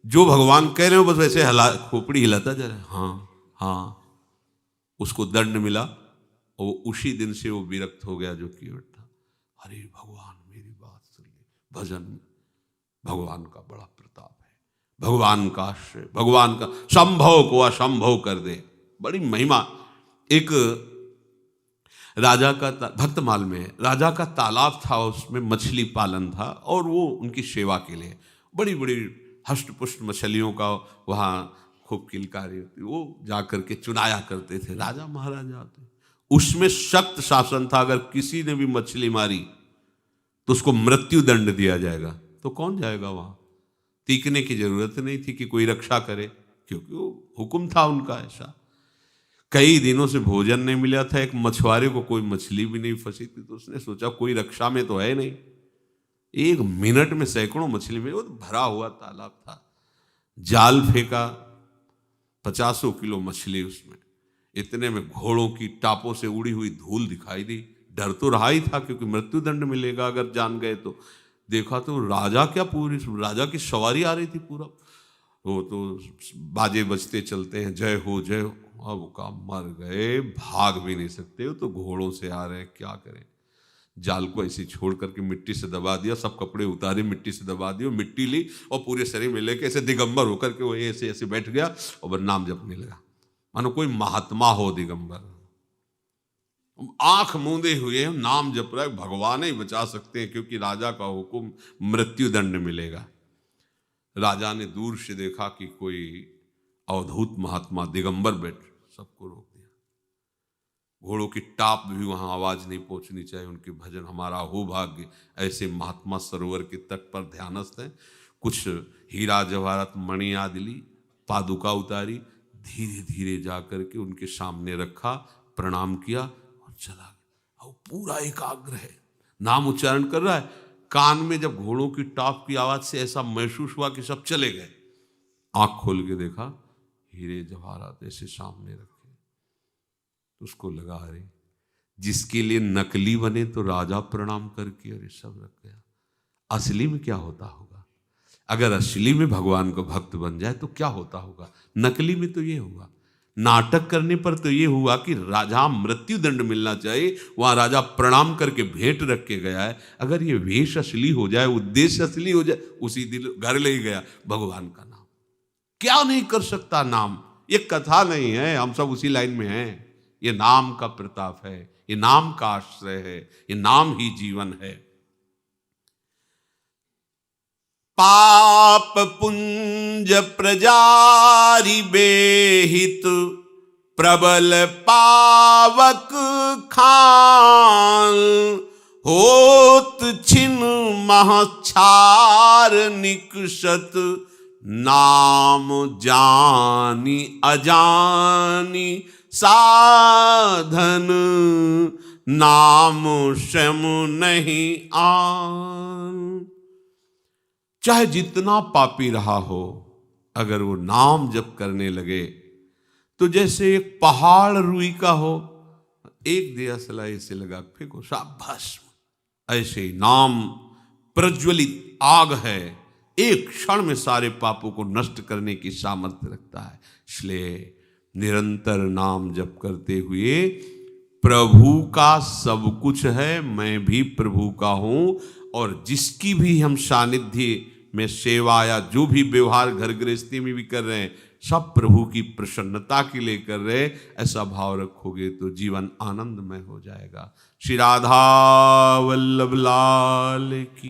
जो भगवान कह रहे हो बस वैसे खोपड़ी हिलाता जा रहा है। हाँ हाँ। उसको दंड मिला और उसी दिन से वो विरक्त हो गया जो केवट था। अरे भगवान मेरी बात सुन ली। भजन भगवान का बड़ा प्रताप है, भगवान का आश्रय, भगवान का संभव को असंभव कर दे, बड़ी महिमा। एक राजा का भक्तमाल में राजा का तालाब था, उसमें मछली पालन था और वो उनकी सेवा के लिए बड़ी बड़ी हष्टपुष्ट मछलियों का वहाँ खूब किलकारी होती, वो जा करके चुनाया करते थे राजा महाराजा थे। उसमें सख्त शासन था, अगर किसी ने भी मछली मारी तो उसको मृत्यु दंड दिया जाएगा। तो कौन जाएगा वहाँ? तीखने की जरूरत नहीं थी कि कोई रक्षा करे, क्योंकि वो हुक्म था उनका ऐसा। कई दिनों से भोजन नहीं मिला था, एक मछुआरे को कोई मछली भी नहीं फंसी थी, तो उसने सोचा कोई रक्षा में तो है नहीं, एक मिनट में सैकड़ों मछली में, वो तो भरा हुआ तालाब था, जाल फेंका, 50 किलो मछली उसमें। इतने में घोड़ों की टापों से उड़ी हुई धूल दिखाई दी। डर तो रहा ही था क्योंकि मृत्युदंड मिलेगा अगर जान गए तो। देखा तो राजा क्या, पूरी राजा की सवारी आ रही थी पूरा, वो तो बाजे बजते चलते हैं, जय हो जय हो। अब का मर गए, भाग भी नहीं सकते, वो तो घोड़ों से आ रहे हैं, क्या करें। जाल को ऐसे छोड़ करके मिट्टी से दबा दिया, सब कपड़े उतारे, मिट्टी से दबा दिए, मिट्टी ली और पूरे शरीर में लेके ऐसे दिगंबर होकर के वो ऐसे ऐसे बैठ गया और नाम जपने लगा, मानो कोई महात्मा हो दिगंबर। आंख मूंदे हुए नाम जप रहा है, भगवान ही बचा सकते हैं क्योंकि राजा का हुक्म, मृत्युदंड मिलेगा। राजा ने दूर से देखा कि कोई अवधूत महात्मा दिगंबर बैठ, सबको रोक दिया। घोड़ों की टाप भी वहां आवाज नहीं पहुंचनी चाहिए, उनके भजन हमारा हो भाग्य, ऐसे महात्मा सरोवर के तट पर ध्यानस्थ हैं। कुछ हीरा जवाहरात मणि आदि ली, पादुका उतारी, धीरे धीरे जाकर के उनके सामने रखा, प्रणाम किया और चला गया। और पूरा एकाग्र है, नाम उच्चारण कर रहा है। कान में जब घोड़ों की टाप की आवाज से ऐसा महसूस हुआ कि सब चले गए, आंख खोल के देखा, हीरे जवाहरात ऐसे सामने रखे। तो उसको लगा, अरे जिसके लिए नकली बने तो राजा प्रणाम करके अरे सब रख गया, असली में क्या होता होगा? अगर असली में भगवान को भक्त बन जाए तो क्या होता होगा? नकली में तो ये होगा, नाटक करने पर तो ये हुआ कि राजा मृत्यु दंड मिलना चाहिए, वहां राजा प्रणाम करके भेंट रख के गया है। अगर ये वेश असली हो जाए, उद्देश्य असली हो जाए, उसी दिन घर ले गया भगवान का नाम। क्या नहीं कर सकता नाम, ये कथा नहीं है, हम सब उसी लाइन में हैं। ये नाम का प्रताप है, ये नाम का आश्रय है, ये नाम ही जीवन है। पाप पुंज प्रजारि बेहित, प्रबल पावक खान, होत छिन महच्छार निकषत, नाम जानी अजानी साधन, नाम श्रम नहीं आन। चाहे जितना पापी रहा हो, अगर वो नाम जप करने लगे तो जैसे एक पहाड़ रुई का हो, एक दिया सलाई से लगा फेंको, शाबाश। ऐसे ही नाम प्रज्वलित आग है, एक क्षण में सारे पापों को नष्ट करने की सामर्थ्य रखता है। इसलिए निरंतर नाम जप करते हुए, प्रभु का सब कुछ है, मैं भी प्रभु का हूं, और जिसकी भी हम सानिध्य में सेवा या जो भी व्यवहार घर गृहस्थी में भी कर रहे हैं, सब प्रभु की प्रसन्नता के लिए कर रहे हैं, ऐसा भाव रखोगे तो जीवन आनंदमय हो जाएगा। श्री राधा वल्लभ लाल की।